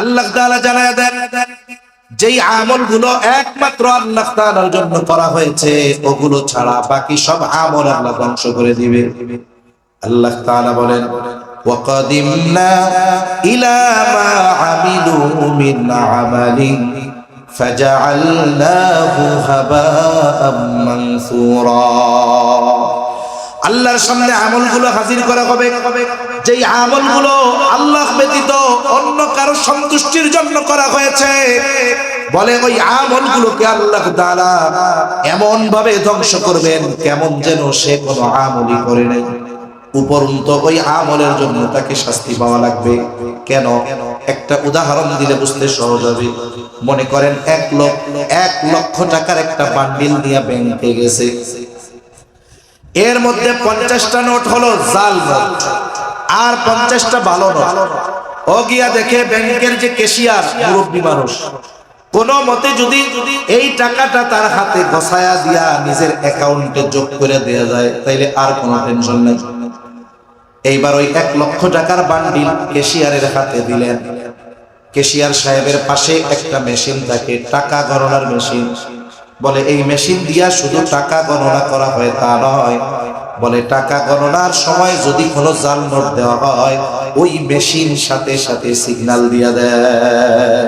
আল্লাহ তাআলা জানায়া দেন যেই আমলগুলো একমাত্র আল্লাহ তাআলার জন্য করা হয়েছে ওগুলো ছাড়া বাকি সব আমল আল্লাহ ধ্বংস করে দিবে। আল্লাহ তাআলা বলেন ওয়াকাদিমনা ইলা মা আমিলু মিন আমালিন ফাজআলনাহু হাবাআম মানসুরা। আল্লাহর সামনে আমলগুলো হাজির করা হবে, যেই আমলগুলো আল্লাহ ব্যতীত অন্য কারো সন্তুষ্টির জন্য করা হয়েছে, বলে ওই আমলগুলোকে আল্লাহ তাআলা এমন ভাবে ধ্বংস করবেন কেমন যেন সে কোনো আমলই করে নাই। উপরন্ত ওই আমলের জন্য তাকে শাস্তি পাওয়া লাগবে। কেন? একটা উদাহরণ দিলে বুঝতে সহজ হবে। মনে করেন 1 লক্ষ টাকার একটা বান্ডিল নিয়ে ব্যাংকে গেছে, এর মধ্যে 50টা নোট হলো জাল নোট আর 50টা ভালো নোট। ও গিয়া দেখে ব্যাংকের যে ক্যাশিয়ার মুরব্বী মানুষ, কোন মতে যদি এই টাকাটা তার হাতে গছায়া দিয়া নিজের অ্যাকাউন্টে যোগ করে দেয়া যায় তাইলে আর কোনো টেনশন নাই। এইবার ওই 1 লক্ষ টাকার বান্ডিল ক্যাশিয়ারের হাতে দিলেন। ক্যাশিয়ার সাহেবের পাশে একটা মেশিন থাকে, টাকা গণনার মেশিন। বলে এই মেশিন দিয়া শুধু টাকা গণনা করা হয় তা নয়, বলে টাকা গণনার সময় যদি কোনো জাল নোট দেওয়া হয় ওই মেশিন সাথে সাথে সিগন্যাল দিয়া দেয়।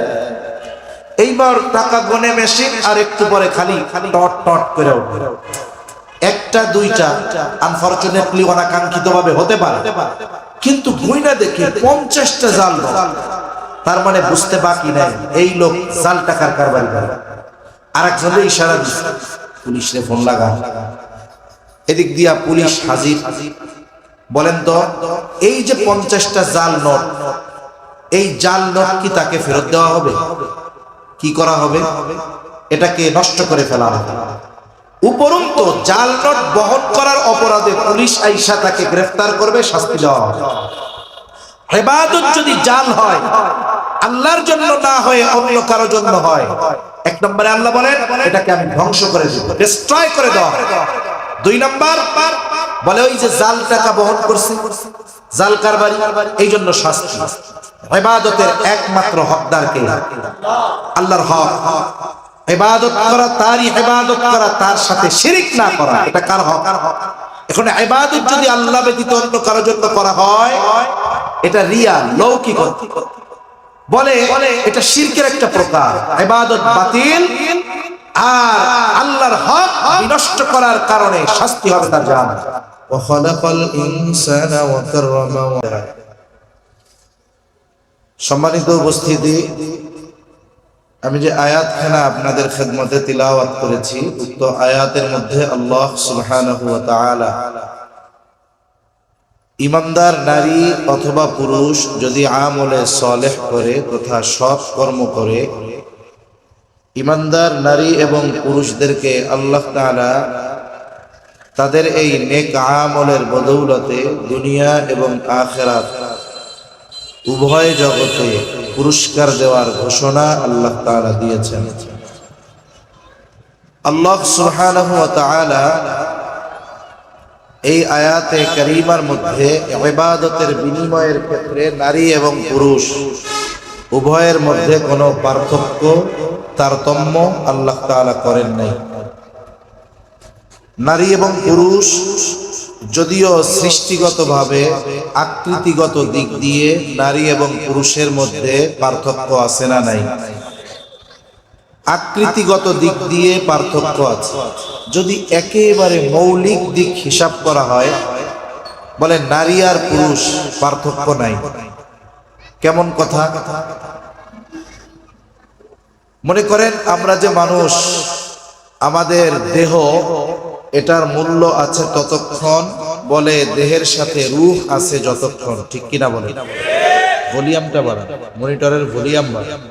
এইবার টাকা গণে মেশিন, আর একটু পরে খালি টট টট করে উঠবে। একটা দুইটা আনফরচুনেটলি অনাকাঙ্ক্ষিত ভাবে হতে পারে, কিন্তু গুইনা দেখে 50টা জাল নোট। তার মানে বুঝতে বাকি নাই এই লোক জাল টাকার কারবারি করে। আরেকজনের ইশারা দিচ্ছে পুলিশে ফোন লাগা। এদিক দিয়া পুলিশ হাজির। বলেন তো এই যে 50টা জাল নোট, এই জাল নোট কি তাকে ফেরত দেওয়া হবে? কি করা হবে? এটাকে নষ্ট করে ফেলা হবে। উপরন্তু জাল নোট বহন করার অপরাধে পুলিশ আইসা তাকে গ্রেফতার করবে, শাস্তি দেওয়া হবে। ইবাদত যদি জাল হয়, আল্লাহর জন্য না হয়ে অন্য কারো জন্য হয়, 1 নম্বরে আল্লাহ বলেন এটাকে আমি ধ্বংস করে দেব, ডিস্ট্রয় করে দেওয়া। 2 নম্বর বলে ওই যে জাল টাকা বহন করছে, জাল কারবারি, এই জন্য শাস্তি। ইবাদতের একমাত্র হকদার কে? আল্লাহর হক। ইবাদত করা তারই ইবাদত করা, তার সাথে শিরক না করা, এটা কার হক? এখন ইবাদত যদি আল্লাহ ব্যতীত অন্য কারো জন্য করা হয় এটা রিয়া, লৌকিক। বলে এটা শিরকের একটা প্রকার, ইবাদত বাতিল, আর আল্লাহর হক বিনষ্ট করার কারণে শাস্তি হবে তার জাহান্নাম। ওয়া খালাকাল ইনসানা ওয়া কাররামা। সম্মানিত উপস্থিতি, আমি যে আয়াতখানা আপনাদের খেদমতে তিলাওয়াত করেছি, উক্ত আয়াতের মধ্যে আল্লাহ সুবহানাহু ওয়া তাআলা ইমানদার নারী অথবা পুরুষ যদি আমলে সালেহ করে তথা সৎ কর্ম করে, ইমানদার নারী এবং পুরুষদেরকে আল্লাহ তাআলা তাদের এই নেক আমলের বদৌলতে দুনিয়া এবং আখিরাত উভয় জগতে পুরস্কার দেওয়ার ঘোষণা আল্লাহ তাআলা দিয়েছেন। আল্লাহ সুবহানাহু ওয়া তাআলা এই আয়াতে কারীমার মধ্যে ইবাদতের বিনিময়ের ক্ষেত্রে নারী এবং পুরুষ উভয়ের মধ্যে কোনো পার্থক্য, তারতম্য আল্লাহ তাআলা করেন নাই। নারী এবং পুরুষ যদিও সৃষ্টিগতভাবে আকৃতিগত দিক দিয়ে নারী এবং পুরুষের মধ্যে পার্থক্য আছে না নাই? আকৃতিগত দিক দিয়ে পার্থক্য আছে। যদি একেবারে মৌলিক দিক হিসাব করা হয়, বলে নারী আর পুরুষ পার্থক্য নাই। কেমন কথা? মনে করেন আমরা যে মানুষ, আমাদের দেহ, এটার মূল্য আছে ততক্ষণ, বলে দেহের সাথে রূহ আছে যতক্ষণ। ঠিক কিনা বলে? ভলিউমটা বাড়ান, মনিটরের ভলিউম বাড়ান।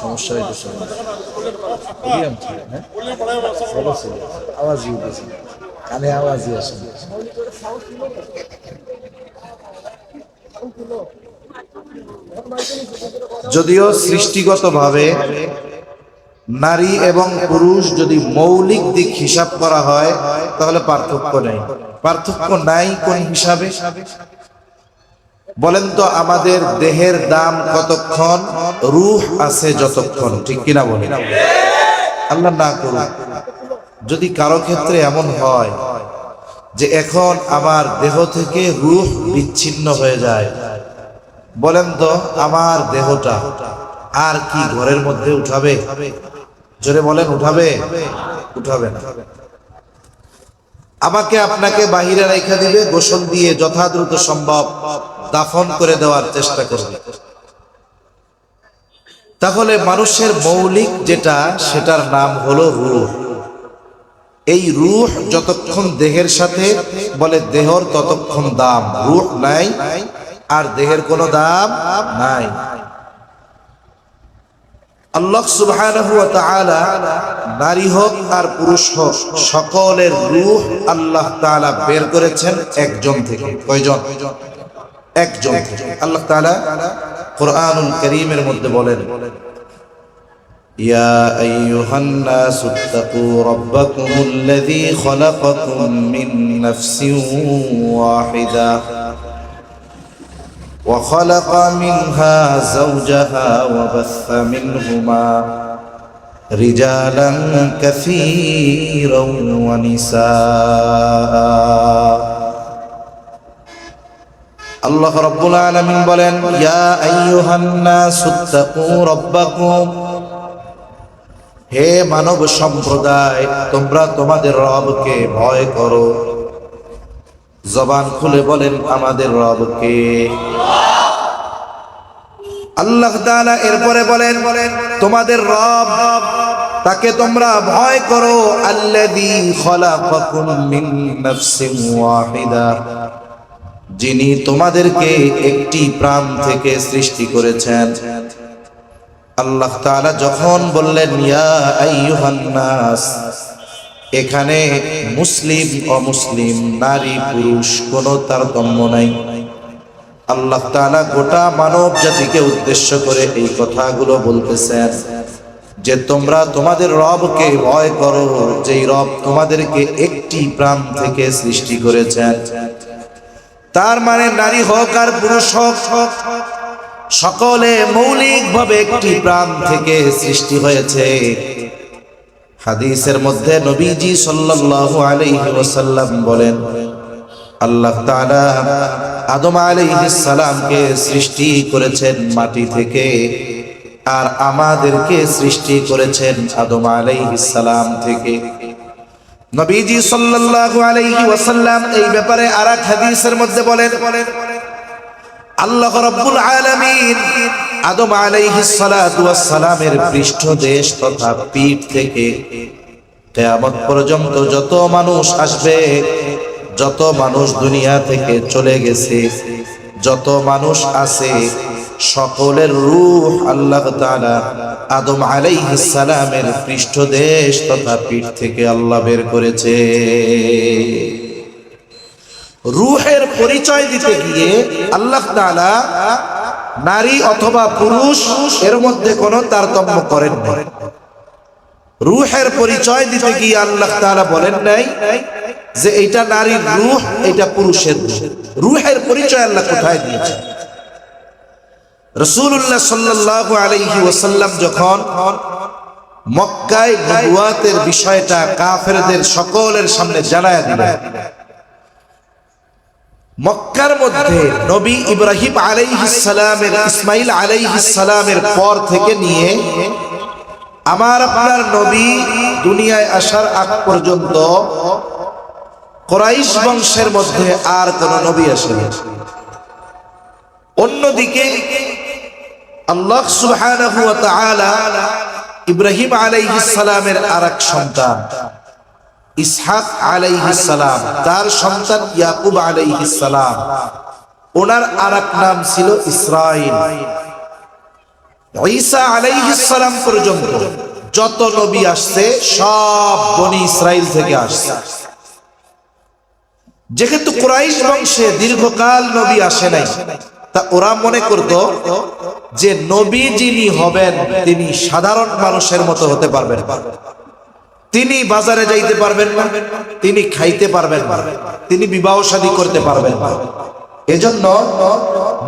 সমস্যা হইতেছে, ভলিউম ঠিক, হ্যাঁ আওয়াজই হইতেছে, কানে আওয়াজই আসে। যদিও সৃষ্টিগতভাবে নারী এবং পুরুষ যদি মৌলিক দিক হিসাব করা হয় তাহলে পার্থক্য নেই। পার্থক্য নাই কোন হিসাবে? বলেন তো আমাদের দেহের দাম কতক্ষণ? রূহ আছে যতক্ষণ, ঠিক কিনা বলেন? আল্লাহ না করুন যদি কারো ক্ষেত্রে এমন হয় যে এখন আমার দেহ থেকে রূহ বিচ্ছিন্ন হয়ে যায়, বলেন তো আমার দেহটা আর কি ঘরের মধ্যে উঠাবে? জোরে বলেন, উঠাবে? উঠাবে না। আমাকে আপনাকে বাহিরে রেখে দিবে, গোসল দিয়ে যথাদ্রুত সম্ভব দাফন করে দেওয়ার চেষ্টা করবে। তাহলে মানুষের মৌলিক যেটা, সেটার নাম হলো রূহ। এই রূহ যতক্ষণ দেহের সাথে, বলে দেহর ততক্ষণ দাম। রূহ নাই আর দেহের কোনো দাম নাই। আল্লাহ সুবহানাহু ওয়া তাআলা নারী হোক আর পুরুষ হোক সকলের রূহ আল্লাহ তাআলা বের করেছেন একজন থেকে। কয়জন? একজন থেকে। আল্লাহ তাআলা কুরআনুল কারীমের মধ্যে বলেন, ইয়া আইয়ুহান নাসু ইত্তাকু রাব্বাকুমুল্লাযী খালাকাকুম মিন নাফসিন ওয়াহিদা وخلق منها زوجها وبث منهما رجالا كثيرا ونساء। আল্লাহ রাব্বুল আলামিন বলেন, ইয়া আইয়ুহান নাসু ইত্তাকু রাব্বাকুম, হে মানব সম্প্রদায় তোমরা তোমাদের রবকে ভয় করো। জবান খুলে বলেন আমাদের রবকে। আল্লাহ তাআলা এরপরে বলেন তোমাদের রব, তাকে তোমরা ভয় করো। আল্লাযী খালাকাকুম মিন নাফসিন ওয়াহিদা, যিনি তোমাদেরকে একটি প্রাণ থেকে সৃষ্টি করেছেন। আল্লাহ তাআলা যখন বললেন ইয়া আইয়ুহান নাস, এখানে মুসলিম অমুসলিম, নারী পুরুষ কোনো তারতম্য নাই। আল্লাহ তাআলা গোটা মানব জাতিকে উদ্দেশ্য করে এই কথাগুলো বলতেছেন যে তোমরা তোমাদের রবকে ভয় করো, যেই রব তোমাদেরকে একটি প্রাণ থেকে সৃষ্টি করেছেন। তার মানে নারী হোক আর পুরুষ হোক সকলে মৌলিকভাবে একটি প্রাণ থেকে সৃষ্টি হয়েছে। হাদিসের মধ্যে নবীজি সাল্লাল্লাহু আলাইহি ওয়াসাল্লাম বলেন, আল্লাহ তাআলা আদম আলাইহিস সালামকে সৃষ্টি করেছেন মাটি থেকে, আর আমাদেরকে সৃষ্টি করেছেন আদম আলাইহিস সালাম থেকে। নবীজি সাল্লাল্লাহু আলাইহি ওয়াসাল্লাম এই ব্যাপারে আরেক হাদিসের মধ্যে বলেন, আল্লাহ রাব্বুল আলামিন আদম আলাইহিস সালাতু ওয়াস সালামের পৃষ্ঠদেশ তথা পিঠ থেকে কিয়ামত পর্যন্ত যত মানুষ আসবে, যত মানুষ দুনিয়া থেকে চলে গেছে, যত মানুষ আছে, সকলের রূহ আল্লাহ তাআলা আদম আলাইহিস সালামের পৃষ্ঠদেশ তথা পিঠ থেকে আল্লাহ বের করেছে। রূহের পরিচয় দিতে গিয়ে আল্লাহ তাআলা নারী অথবা পুরুষ এর মধ্যে কোনো তারতম্য করেন না। রূহের পরিচয় দিতে গিয়ে আল্লাহ তাআলা বলেন নাই যে এটা নারীর রূহ, এটা পুরুষের রূহ। রূহের পরিচয় আল্লাহ কোথায় দিয়েছেন? রাসূলুল্লাহ সাল্লাল্লাহু আলাইহি ওয়াসাল্লাম যখন মক্কায় নবুয়াতের বিষয়টা কাফেরদের সকলের সামনে জানায়া দিলেন, মক্কার মধ্যে নবী ইব্রাহিম আলাইহিস সালামের, ইসমাইল আলাইহিস সালামের পর থেকে নিয়ে আমার আপনার নবী দুনিয়ায় আসার আগ পর্যন্ত কুরাইশ বংশের মধ্যে আর কোন নবী আসেনি। অন্যদিকে আল্লাহ সুবহানাহু ওয়া তাআলা ইব্রাহিম আলাইহিস সালামের আরেক সন্তান ইসহাক আলাইহিস সালাম, তার সন্তান ইয়াকুব আলাইহিস সালাম, ওনার আরেক নাম ছিল ইসরাইল। ঈসা আলাইহিস সালাম পর্যন্ত যত নবী আসছে সব বনি ইসরাইল থেকে আসছে। যেহেতু কুরাইশ বংশে দীর্ঘকাল নবী আসে নাই, তা ওরা মনে করত যে নবী যিনি হবেন তিনি সাধারণ মানুষের মতো হতে পারবেন, তিনি বাজারে যাইতে পারবেন না, তিনি খাইতে পারবেন না, তিনি বিবাহ শাদী করতে পারবেন না। এজন্য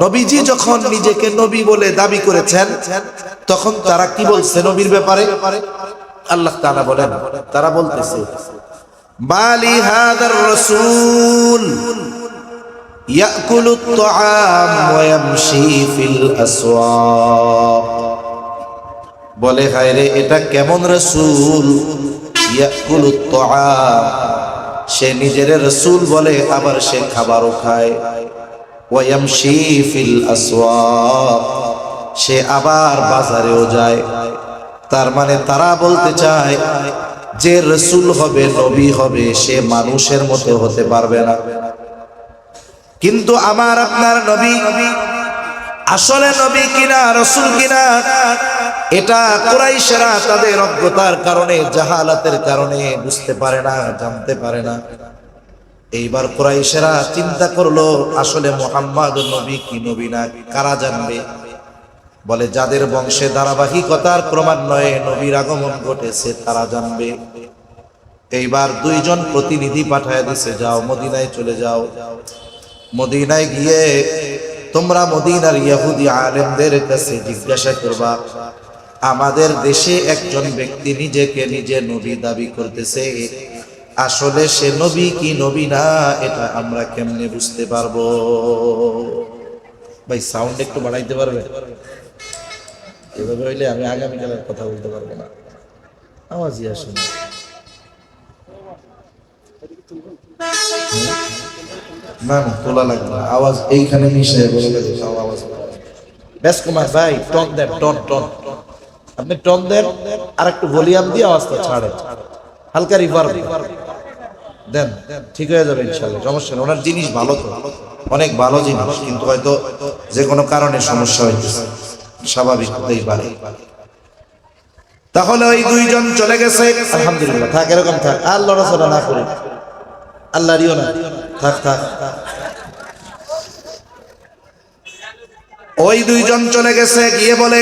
নবীজি যখন নিজেকে নবী বলে দাবি করেছেন তখন তারা কি বলছে নবীর ব্যাপারে? আল্লাহ তাআলা বলেন, তারা বলতেছে মালি হাদার রাসূল ইয়াকুলুত তাআম ওয়া ইয়ামশি ফিল আসওয়াক। বলে হায়রে এটা কেমন রাসূল, ইয়াকুলুত তাআম, সে নিজের রাসূল বলে আবার সে খাবারও খায়, ওয়া ইয়ামশি ফিল আসওয়াক, সে আবার বাজারেও যায়। তার মানে তারা বলতে চায় যে রাসূল হবে, নবী হবে, সে মানুষের মতো হতে পারবে না। কিন্তু আমার আপনার নবী আসলে নবী কিনা রাসূল কিনা এটা কুরাইশরা তাদের অজ্ঞতার কারণে, জাহালাতের কারণে বুঝতে পারে না, জানতে পারে না। এইবার কুরাইশরা চিন্তা করলো আসলে মুহাম্মদ নবী কি নবী না কারা জানবে? বলে যাদের বংশে ধারাবাহিকতার ক্রমান্বয়ে নবীর আগমন ঘটেছে তারা জানবে। এইবার দুইজন প্রতিনিধি পাঠায় দিছে, যাও মদিনায় চলে যাও। মদিনায় গিয়ে তোমরা মদিনার ইহুদি আলেমদের কাছে জিজ্ঞাসা করবা আমাদের দেশে একজন ব্যক্তি নিজেকে নিজে নবী দাবি করতেছে, আসলে সে নবী কি নবী না এটা আমরা কেমনে বুঝতে পারবো? ভাই সাউন্ড একটু বাড়াইতে পারবে? এভাবে হইলে আমি আগামীকালের কথা বলতে পারবো না, আওয়াজই আসে না। না না তোলা লাগবে না, আওয়াজ এইখানে মিশে বলে আওয়াজ বেশ কুমার ভাই টন দেন, টন টন আপনি টন দেন আর একটু ভলিউম দিয়ে আওয়াজটা ছাড়ে, হালকা রিভার্ব দেন, ঠিক হয়ে যাবে ইনশাআল্লাহ, সমস্যা নেই। ওনার জিনিস ভালো তো, অনেক ভালো জিনিস, কিন্তু হয়তো যে কোনো কারণে সমস্যা হইতেছে, স্বাভাবিক হতেই পারে। তাহলে ওই দুইজন চলে গেছে, আলহামদুলিল্লাহ থাক এরকম থাক, আর লড়াচড়া না করি, আল্লাহ রিও না, থাক থাক। ওই দুইজন চলে গেছে, গিয়ে বলে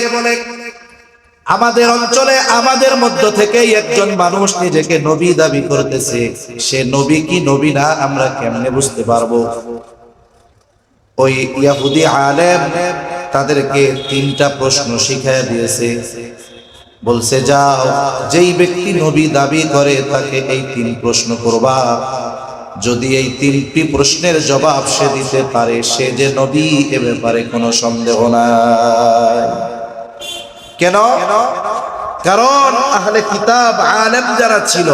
আমাদের অঞ্চলে আমাদের মধ্য থেকেই একজন মানুষ নিজেকে নবী দাবি করতেছে, সে নবী কি নবী না আমরা কেমনে বুঝতে পারবো? ওই ইহুদি আলেম তাদেরকে তিনটা প্রশ্ন শিখাইয়া দিয়েছে, বলছে যাও যেই ব্যক্তি নবী দাবি করে তাকে এই তিন প্রশ্ন করবা, যদি এই তিনটি প্রশ্নের জবাব সে দিতে পারে সে যে নবী এ ব্যাপারে কোনো সন্দেহ নাই। কেন? কারণ আহলে কিতাব আলেম যারা ছিল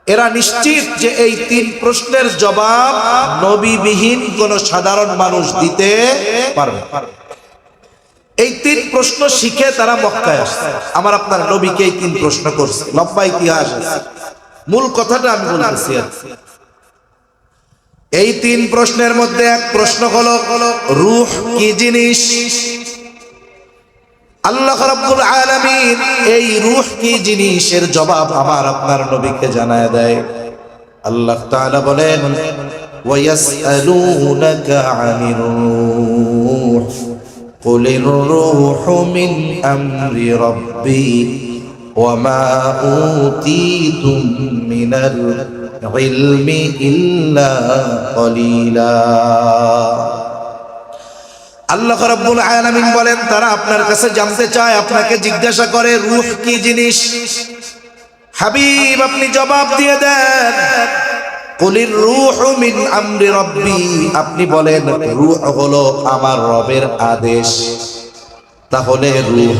এরা নিশ্চিত যে এই তিন প্রশ্নের জবাব নবীবিহীন কোন সাধারণ মানুষ দিতে পারবে। এই তিন প্রশ্ন শিখে তারা মক্কায় আসছে। আমার আপনার নবীকে এই তিন প্রশ্ন করছে, লম্বা ইতিহাস আছে, মূল কথাটা আমি বলতেছি। এই তিন প্রশ্নের মধ্যে এক প্রশ্ন হলো রূহ কি জিনিস? আল্লাহ রাব্বুল আলামিন এই রূহ কি জিনিসের জবাব আমার আপনার নবীকে জানায় দেয়। আল্লাহ তাআলা বলেন ওয়ায়াসআলুনাকা আনির রূহ কুলির রূহু মিন আমরি রাব্বি ওয়া মা উতীতুম মিনাল ইলমি ইল্লা কলিলা। আল্লাহ রাব্বুল আলামিন বলেন তারা আপনার কাছে জানতে চায়, আপনাকে জিজ্ঞাসা করে রূহ কি জিনিস। হাবিব আপনি জবাব দিয়ে দেন কুলির রূহু মিন আমরি রাব্বি, আপনি বলেন রূহ হলো আমার রবের আদেশ। তাহলে রূহ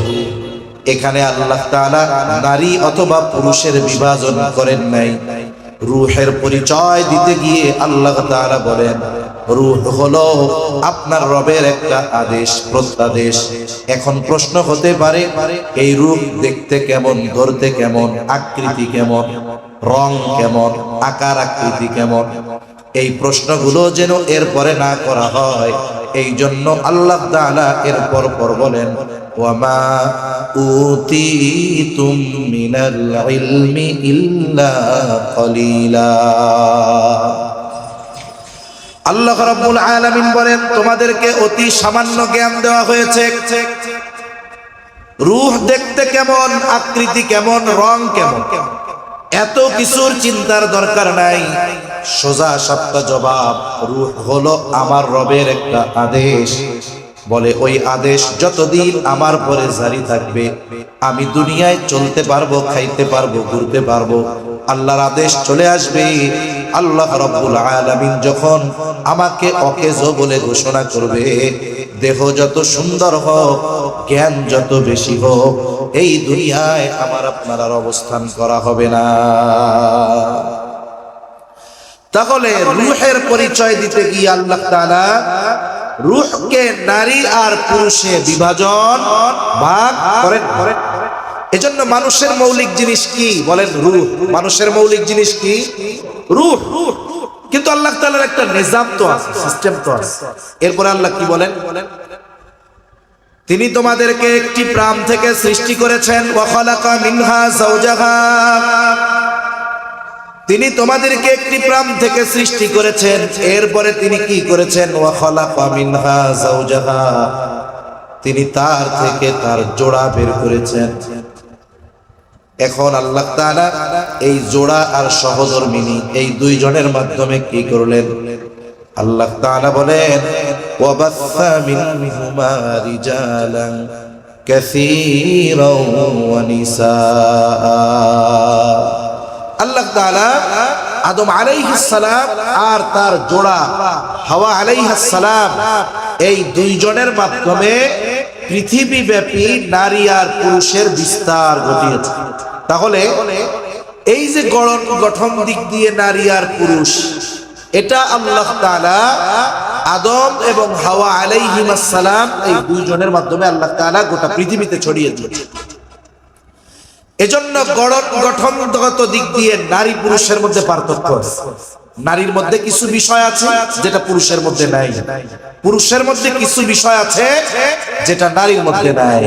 এখানে আল্লাহ তাআলা নারী অথবা পুরুষের বিভাজন করেন নাই। রূহের পরিচয় দিতে গিয়ে আল্লাহ তাআলা বলেন রূহ হলো আপনার রবের একটা আদেশ, প্রত্যাদেশ। এখন প্রশ্ন হতে পারে এই রূহ দেখতে কেমন, ধরতে কেমন, আকৃতি কেমন, রং কেমন, আকার আকৃতি কেমন? এই প্রশ্নগুলো যেন এরপরে না করা হয়, এই জন্য আল্লাহ তাআলা এরপর বলেন ওয়ামা উতীতুম মিনাল ইলমি ইল্লা কলিলা। আল্লাহ রাব্বুল আলামিন বলেন তোমাদেরকে অতি সামান্য জ্ঞান দেওয়া হয়েছে। রূহ দেখতে কেমন, আকৃতি কেমন, রং কেমন, এত কিছুর চিন্তার দরকার নাই, সোজা সাপটা জবাব। রূহ হলো আমার রবের একটা আদেশ। বলে ওই আদেশ যতদিন আমার পরে জারি থাকবে, আমি দুনিয়ায় চলতে পারবো, খাইতে পারবো, ঘুরতে পারবো। আল্লাহর আদেশ চলে আসবে, আল্লাহ রাব্বুল আলামিন যখন আমাকে অকেজ বলে ঘোষণা করবে, দেহ যত সুন্দর হোক, জ্ঞান যত বেশি হোক, এই দুনিয়ায় আমার আপনার আর অবস্থান করা হবে না। তাহলে রূহের পরিচয় দিতে গিয়ে আল্লাহ তাআলা রূহকে নারী আর পুরুষে বিভাজন ভাগ করেন। এজন্য মানুষের মৌলিক জিনিস কি বলেন? রূহ। মানুষের মৌলিক জিনিস কি? রূহ। কিন্তু আল্লাহ তাআলার একটা নিজাম তো আছে, সিস্টেম তো আছে। এরপরে আল্লাহ কি বলেন? তিনি তোমাদেরকে একটি প্রাণ থেকে সৃষ্টি করেছেন, ওয়া খালাকা মিনহা যাওজাহা। তিনি তোমাদেরকে একটি প্রাণ থেকে সৃষ্টি করেছেন, এরপরে তিনি কি করেছেন? ওয়া খালাকা মিনহা যাওজাহা, তিনি তার থেকে তার জোড়া বের করেছেন। এখন আল্লাহ তাআলা এই জোড়া আর সহধর্মিনী এই দুইজনের মাধ্যমে কি করলেন? আল্লাহ তাআলা বলেন, ওয়া বাসসা মিনহুমা রিজালান কাসীরাও ওয়া নিসা। আল্লাহ তাআলা আদম আলাইহিস সালাম আর তার জোড়া হাওয়া আলাইহিস সালাম এই দুইজনের মাধ্যমে পৃথিবীব্যাপী নারী আর পুরুষের বিস্তার ঘটিয়েছে। তাহলে এই যে গঠন দিক দিয়ে নারী আর পুরুষ, এটা আল্লাহ তাআলা আদম এবং হাওয়া আলাইহিস সালাম এই দুইজনের মাধ্যমে আল্লাহ তাআলা গোটা পৃথিবীতে ছড়িয়ে দিয়েছে। এজন্য গঠনগত দিক দিয়ে নারী পুরুষের মধ্যে পার্থক্য আছে। নারীর মধ্যে কিছু বিষয় আছে যেটা পুরুষের মধ্যে নাই, পুরুষের মধ্যে কিছু বিষয় আছে যেটা নারীর মধ্যে নাই।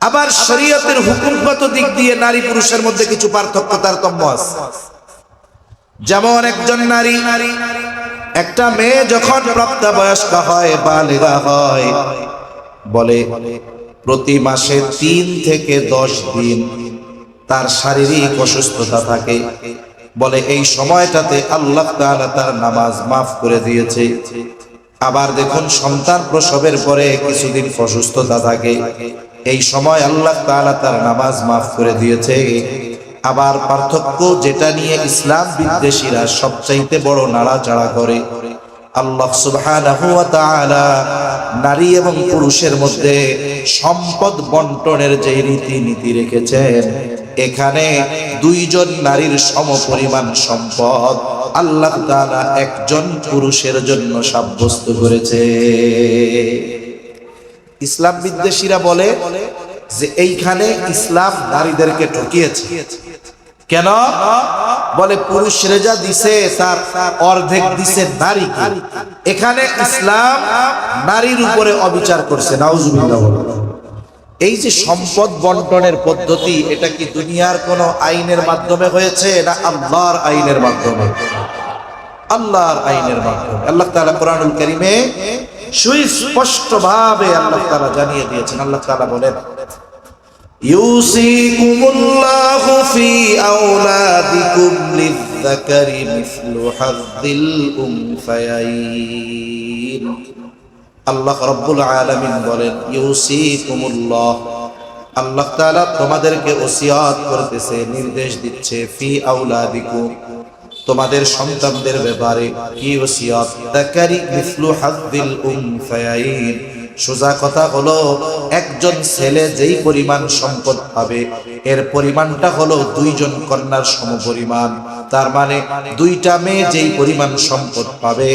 আবার শরীয়তের হুকুমগত দিক দিয়ে নারী পুরুষের মধ্যে কিছু পার্থক্য তারতম্য আছে। যেমন একজন নারী, একটা মেয়ে যখন প্রাপ্তবয়স্ক হয়, বালিগা হয়, বলে প্রতি মাসে 3 থেকে 10 দিন তার শারীরিক অসুস্থতা থাকে। বলে এই সময়টাতে আল্লাহ তাআলা তার নামাজ মাফ করে দিয়েছে। আবার দেখুন সন্তান প্রসবের পরে কিছুদিন অসুস্থতা থাকে, এই সময় আল্লাহ তাআলা তার নামাজ মাফ করে দিয়েছে। আবার পার্থক্য যেটা নিয়ে ইসলাম বিদ্বেষীরা সবচাইতে বড় নাড়াচাড়া করে, আল্লাহ সুবহানাহু ওয়া তাআলা নারী এবং পুরুষের মধ্যে সম্পদ বন্টনের যে রীতিনীতি রেখেছেন, এখানে দুইজন নারীর সমপরিমাণ সম্পদ আল্লাহ তাআলা একজন পুরুষের জন্য সাব্যস্ত করেছে। ইসলাম বিদ্বেষীরা বলে যে এইখানে ইসলাম নারীদেরকে ঠকিয়েছে। কেন? বলে পুরুষরা যা দিছে তার অর্ধেক দিছে নারীকে। এখানে ইসলাম নারীর উপরে অবিচার করছে। নাউজুবিল্লাহ। এই যে সম্পদ বন্টনের পদ্ধতি, এটা কি দুনিয়ার কোন আইনের মাধ্যমে হয়েছে না আল্লাহর আইনের মাধ্যমে? আল্লাহর আইনের মাধ্যমে। আল্লাহ তাআলা কোরআনুল কারীমে সুস্পষ্টভাবে আল্লাহ তাআলা জানিয়ে দিয়েছেন। আল্লাহ তাআলা বলেন, ইউসিকুমুল্লাহু ফি আওলাদিকুম লিয-যাকারি মিসলু হাযযিল উনসায়াইন। আল্লাহ রাব্বুল আলামিন বলেন, ইউসিকুমুল্লাহ, আল্লাহ তাআলা তোমাদেরকে ওসিয়ত করতেছে, নির্দেশ দিচ্ছে, ফি আওলাদিকুম, তোমাদের সন্তানদের ব্যাপারে। কি ওসিয়ত? যাকারি মিসলু হাযযিল উনসায়াইন। সোজা কথা হলো, একজন ছেলে যেই পরিমাণ সম্পদ পাবে এর পরিমাণটা হলো দুইজন কন্যার সমপরিমাণ। তার মানে দুইটা মেয়ে যেই পরিমাণ সম্পদ পাবে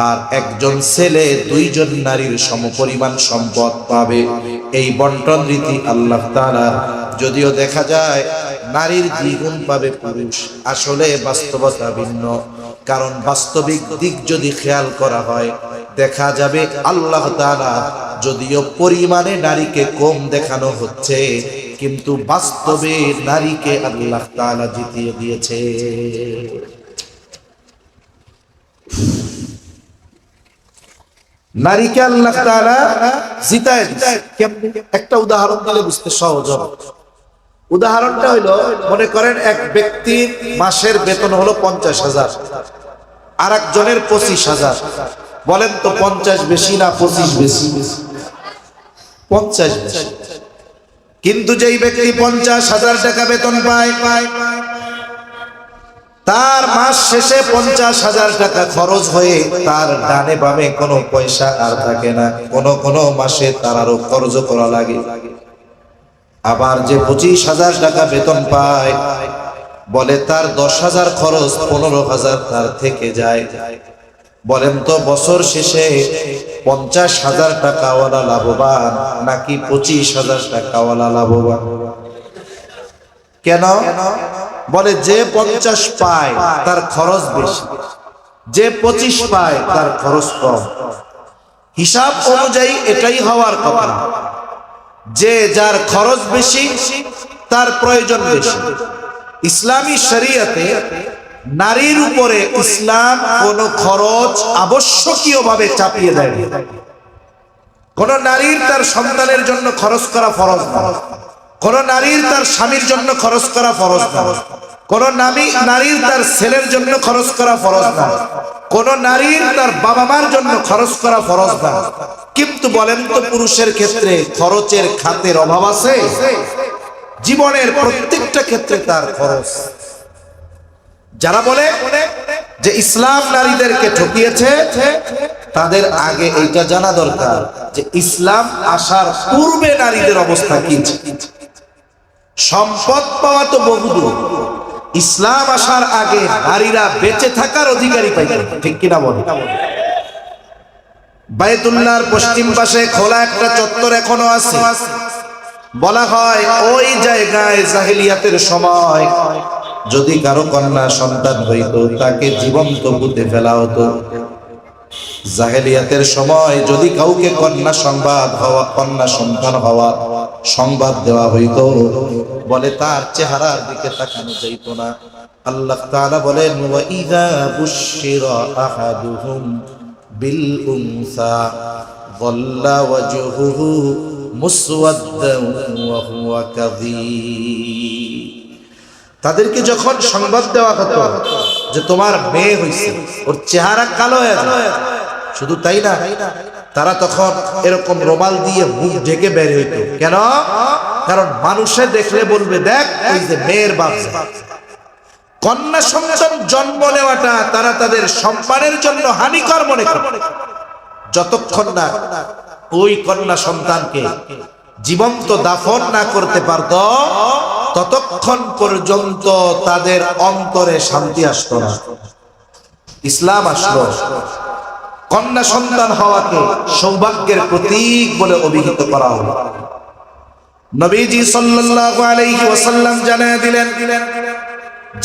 আর একজন ছেলে দুইজন নারীর সমপরিমাণ সম্পদ পাবে। এই বন্টন রীতি আল্লাহ তাআলা, যদিও দেখা যায় নারীর দ্বিগুণ পাবে পুরুষ, আসলে বাস্তবতা ভিন্ন। কারণ বাস্তবিক দিক যদি খেয়াল করা হয়, দেখা যাবে আল্লাহ তাআলা যদিও পরিমাণে নারীকে কম দেখানো হচ্ছে, কিন্তু বাস্তবে নারীকে আল্লাহ তাআলা জিতিয়ে দিয়েছে। নারীকে আল্লাহ তাআলা জিতায় দিয়েছে। একটা উদাহরণ দিলে বুঝতে সহজ হবে। উদাহরণটা হইলো, মনে করেন এক ব্যক্তির মাসের বেতন হলো 50,000, আর একজনের 25,000। বলেন তো 50 বেশি না 25 বেশি? 50 বেশি। কিন্তু যেই ব্যক্তি 50,000 টাকা বেতন পায়, তার মাস শেষে 50,000 টাকা খরচ হয়ে তার ডানে বামে কোনো পয়সা আর থাকে না। কোন মাসে তার আরো খরচ করা লাগে। আবার যে 25,000 টাকা বেতন পায়, বলে তার 10,000 খরচ, 15,000 তার থেকে যায়। বলেন তো বছর শেষে 50,000 টাকাওয়ালা লাভবান নাকি 25,000 টাকাওয়ালা লাভবান? কেন? বলে যে 50 পায় তার খরচ বেশি, যে 25 পায় তার খরচ কম। হিসাব অনুযায়ী এটাই হওয়ার কথা, যে যার খরচ বেশি তার প্রয়োজন বেশি। ইসলামী শরীয়তে নারীর উপরে ইসলাম কোন খরচ আবশ্যকীয় ভাবে চাপিয়ে দেয়। কোন নারীর তার সন্তানের জন্য খরচ করা ফরজ না, কোন নারীর তার স্বামীর জন্য খরচ করা ফরজ না, কোন নারীর তার ছেলের জন্য খরচ করা ফরজ না, কোন নারীর তার বাবা মার জন্য খরচ করা ফরজ না। কিন্তু বলেন তো পুরুষের ক্ষেত্রে খরচের খাতের অভাব আছে? জীবনের প্রত্যেকটা ক্ষেত্রে তার খরচ। যারা বলে যে ইসলাম নারীদেরকে ঠকিয়েছে, তাদের আগে এইটা জানা দরকার যে ইসলাম আসার পূর্বে নারীদের অবস্থা কি ছিল। সম্পদ পাওয়া তো বহুদূর, ইসলাম আসার আগে নারীরা বেঁচে থাকার অধিকারী পাইত, ঠিক কিনা বলে? বাইতুল্লাহর পশ্চিম পাশে খোলা একটা চত্বর এখনো আছে। বলা হয় ওই জায়গায় জাহেলিয়াতের সময় যদি কারো কন্যা সন্তান হইত, তাকে জীবন্ত পুঁতে ফেলা হতো। জাহেলিয়াতের সময় যদি কাউকে কন্যা সন্তান হওয়ার সংবাদ দেওয়া হইত, বলে তার চেহারার দিকে তাকানো যাইত না। আল্লাহ তাআলা বলেন, ওয়া ইযা বুশশিরা আহাদুহুম বিল উনসা যাল্লা ওয়াজহুহু মুসওয়াদ্দান ওয়া হুয়া কাযীব। তাদেরকে যখন সংবাদ দেওয়া হতো যে তোমার মেয়ে হইছে, ওর চেহারা কালো হয়ে যায়, শুধু তাই না, তারা তখন এরকম রুমাল দিয়ে মুখ ঢেকে বের হইতো। কেন? কারণ মানুষে দেখলে বলবে, দেখ ওই যে মেয়ের বাপ। কন্যা সন্তান জন্ম নেওয়াটা তারা তাদের সম্মানের জন্য হানিকর মনে করে। যতক্ষণ না ওই কন্যা সন্তানকে জীবন্ত দাফন না করতে পারত, ততক্ষণ পর্যন্ত তাদের অন্তরে শান্তি আসতো না। ইসলাম আসলো, কন্যা সন্তান হওয়াকে সৌভাগ্যের প্রতীক বলে অভিহিত করা হলো। নবীজি সাল্লাল্লাহু আলাইহি ওয়াসাল্লাম জানিয়ে দিলেন,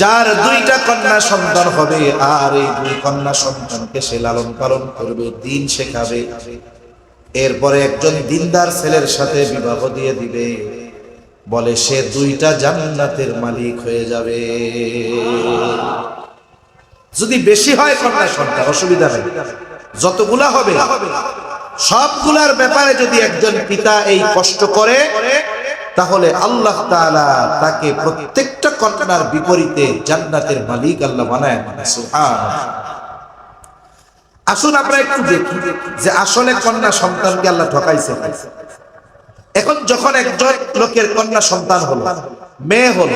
যার দুইটা কন্যা সন্তান হবে আর এই দুই কন্যা সন্তানকে সে লালন পালন করবে, দ্বীন শেখাবে, এরপরে একজন দ্বীনদার ছেলের সাথে বিবাহ দিয়ে দিবে, বলে সে দুইটা জান্নাতের মালিক হয়ে যাবে। যদি বেশি হয় কন্যা সন্তান অসুবিধা নেই, যতগুলা হবে সবগুলার ব্যাপারে যদি একজন পিতা এই কষ্ট করে, তাহলে আল্লাহ তাআলা তাকে প্রত্যেকটা কন্যার বিপরীতে জান্নাতের মালিক আল্লাহ বানায়। সুবহানাল্লাহ। আসুন আমরা একটু দেখি যে আসলে কন্যা সন্তানকে আল্লাহ ঠকাইছে। এখন যখন একজন লোকের কন্যা সন্তান হলো, মেয়ে হলো,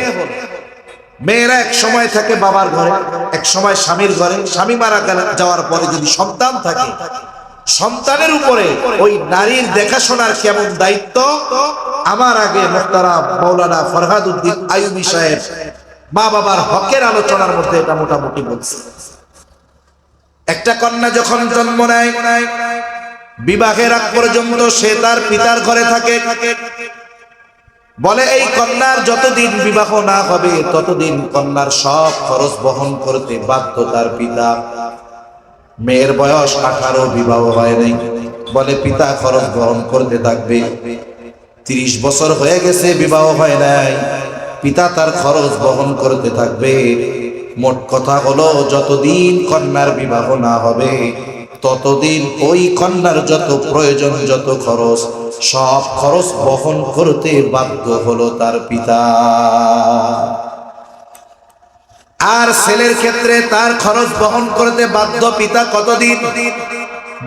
মেয়েরা এক সময় থাকে বাবার ঘরে, এক সময় স্বামীর ঘরে। স্বামী মারা যাওয়ার পরে যদি সন্তান থাকে, সন্তানের উপরে ওই নারীর দেখাশোনার কেমন দায়িত্ব, আমার আগে মুহতারাম মাওলানা ফরহাদ উদ্দিন আইয়ুবী সাহেব মা বাবার হকের আলোচনার মধ্যে এটা মোটামুটি বলছে। একটা কন্যা যখন জন্ম নেয়, বিবাহের আগ পর্যন্ত সে তার পিতার ঘরে থাকে। বলে এই কন্যার যতদিন বিবাহ না হবে ততদিন কন্যার সব খরচ বহন করতে বাধ্য তার পিতা। মেয়ের বয়স 18, বিবাহ হয় নাই, বলে পিতা খরচ বহন করতে থাকবে। 30 বছর হয়ে গেছে, বিবাহ হয় নাই, পিতা তার খরচ বহন করতে থাকবে। মোট কথা হলো, যতদিন কন্যার বিবাহ না হবে ততদিন ওই কন্যার যত প্রয়োজন, যত খরচ, সব খরচ বহন করতে বাধ্য হলো তার পিতা। আর ছেলের ক্ষেত্রে তার খরচ বহন করতে বাধ্য পিতা কতদিন?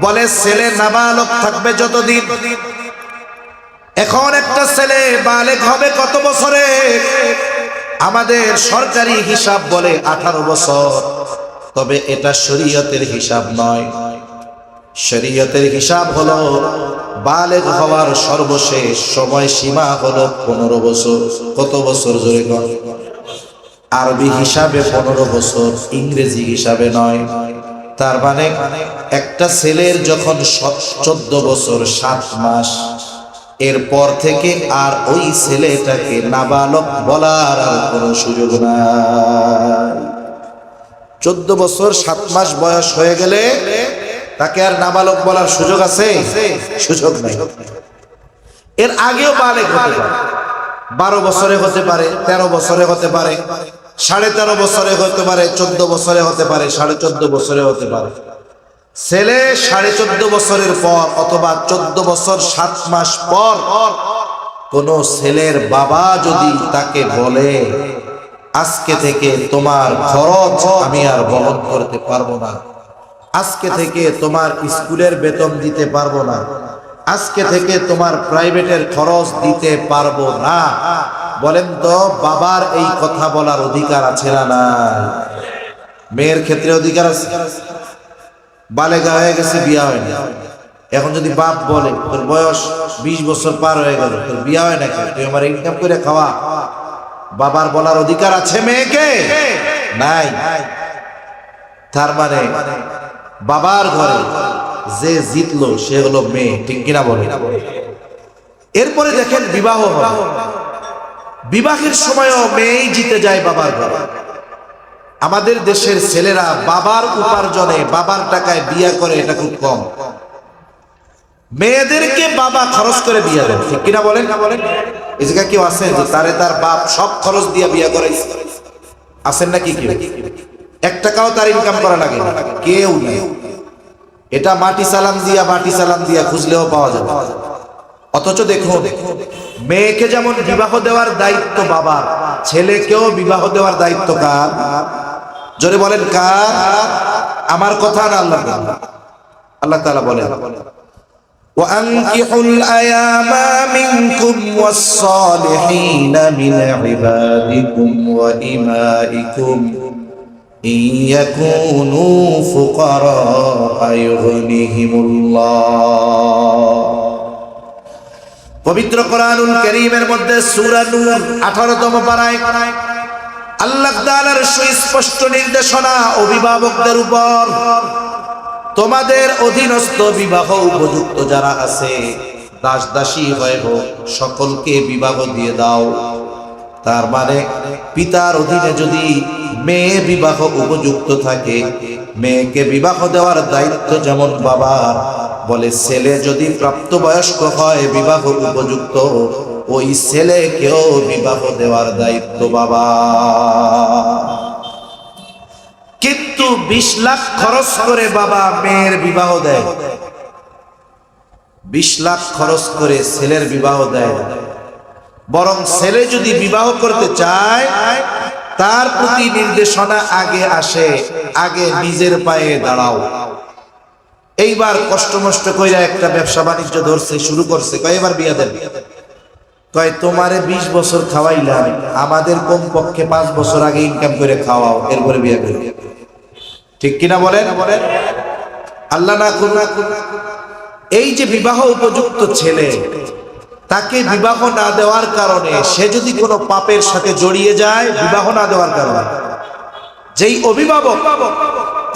বলে ছেলে নাবালক থাকবে যতদিন। এখন একটা ছেলে বালেগ হবে কত বছরে? আমাদের সরকারি হিসাব বলে 18 বছর, তবে এটা শরীয়তের হিসাব নয়। শরীয়তের হিসাব হলো বালেগ হওয়ার সর্বশেষ সময় সীমা হলো 15 বছর। কত বছর জোরে কর? আরবি হিসাবে 15 বছর, ইংরেজি হিসাবে নয়। তার মানে একটা ছেলের যখন 14 বছর 7 মাস, এরপর থেকে আর ওই ছেলেটাকে নাবালক বলার আর কোনো সুযোগ নাই। 14 বছর 7 মাস বয়স হয়ে গেলে তাকে আর নাবালক বলার সুযোগ আছে? সুযোগ নাই। এর আগেও বালেগ হতে পারে, 12 বছরে হতে পারে, 13 বছরে হতে পারে, 13.5 বছরে হতে পারে, 14 বছরে হতে পারে, 14.5 বছরে হতে পারে। ছেলে 14.5 বছরের পর অথবা 14 বছর 7 মাস পর কোন ছেলের বাবা যদি তাকে বলে, আজকে থেকে তোমার খরচ আমি আর বহন করতে পারবো না, আজকে থেকে তোমার স্কুলের বেতন দিতে পারবো না, আজকে থেকে তোমার প্রাইভেটের খরচ দিতে পারবো না, বলেন তো বাবার এই কথা বলার অধিকার আছে না নাই? মেয়ের ক্ষেত্রে অধিকার আছে। বালেগা হয়ে গেছে, বিয়া হয় না, এখন যদি বাপ বলে তোর বয়স 20 বছর পার হয়ে গেল, তোর বিয়া হয় না, তুই আমার ইনকাম করে খাওয়া, বাবার বলার অধিকার আছে মেয়েকে? নাই। তার মানে বাবার ঘরে যে জিতলো সে হলো মেয়ে, ঠিক কিনা বলে? এরপরে দেখেন বিবাহ হবে, বিবাহের সময়ও মেয়েই জিতে যায় বাবার ঘরে। আমাদের দেশের ছেলেরা বাবার উপার্জনে, বাবার টাকায় বিয়ে করে, এটা খুব কম। মেয়েদেরকে বাবা খরচ করে বিয়ে দেন, ঠিক কিনা বলেন? এই জায়গা কেউ আছে যে তার বাপ সব খরচ দিয়ে বিয়ে করাইছে? আছেন নাকি কেউ? 1 টাকাও তার ইনকাম করা লাগে না, কেউ নেই। এটা মাটি চালান দিয়া খুঁজলেও পাওয়া যাবে। অথচ দেখো, মেয়েকে যেমন বিবাহ দেওয়ার দায়িত্ব বাবার, ছেলেকেও বিবাহ দেওয়ার দায়িত্ব কার? জোরে বলেন কার? আমার কথা না আল্লাহর কথা। আল্লাহ তাআলা বলেন, وَأَنكِحُوا الْأَيَامَ مِنكُمْ وَالصَّالِحِينَ مِنْ عِبَادِكُمْ وَإِمَائِكُمْ إِنْ يَكُونُوا فُقَرَاءَ يُغْنِهِمُ اللَّهُ। পবিত্র কোরআনুল কারীমের মধ্যে সূরা নূর 18তম পারায় আল্লাহ তাআলার সুস্পষ্ট নির্দেশনা অভিভাবকদের উপর, তোমাদের অধীনস্থ বিবাহ উপযুক্ত যারা আছে, দাস দাসী হয়ে হোক, সকলকে বিবাহ দিয়ে দাও। তার মানে পিতার অধীনে যদি মেয়ে বিবাহ উপযুক্ত থাকে, মেয়েকে বিবাহ দেওয়ার দায়িত্ব যেমন বাবার, বলে ছেলে যদি প্রাপ্তবয়স্ক হয় বিবাহ উপযুক্ত, ওই ছেলেকেও বিবাহ দেওয়ার দায়িত্ব বাবা। কিন্তু 20 লাখ খরচ করে বাবা মেয়ের বিবাহ দেয়, 20 লাখ খরচ করে ছেলের বিবাহ দেয়। বরং ছেলে যদি বিবাহ করতে চায়, তার প্রতি নির্দেশনা আগে আসে, আগে নিজের পায়ে দাঁড়াও। এইবার কষ্ট মষ্ট কইরা একটা ব্যবসা বাণিজ্য ধরছে, শুরু করছে, কয় এবার বিয়া দেন। কয় তোমারে 20 বছর খাওয়াইলাম, আমাদের কমপক্ষে 5 বছর আগে ইনকাম করে খাওয়াও, এরপরে বিয়া করি। ঠিক কিনা বলেন? আল্লাহ না করুন। এই যে বিবাহ উপযুক্ত ছেলে, তাকে বিবাহ না দেওয়ার কারণে সে যদি কোনো পাপের সাথে জড়িয়ে যায়, বিবাহ না দেওয়ার কারণে, যেই অভিভাবক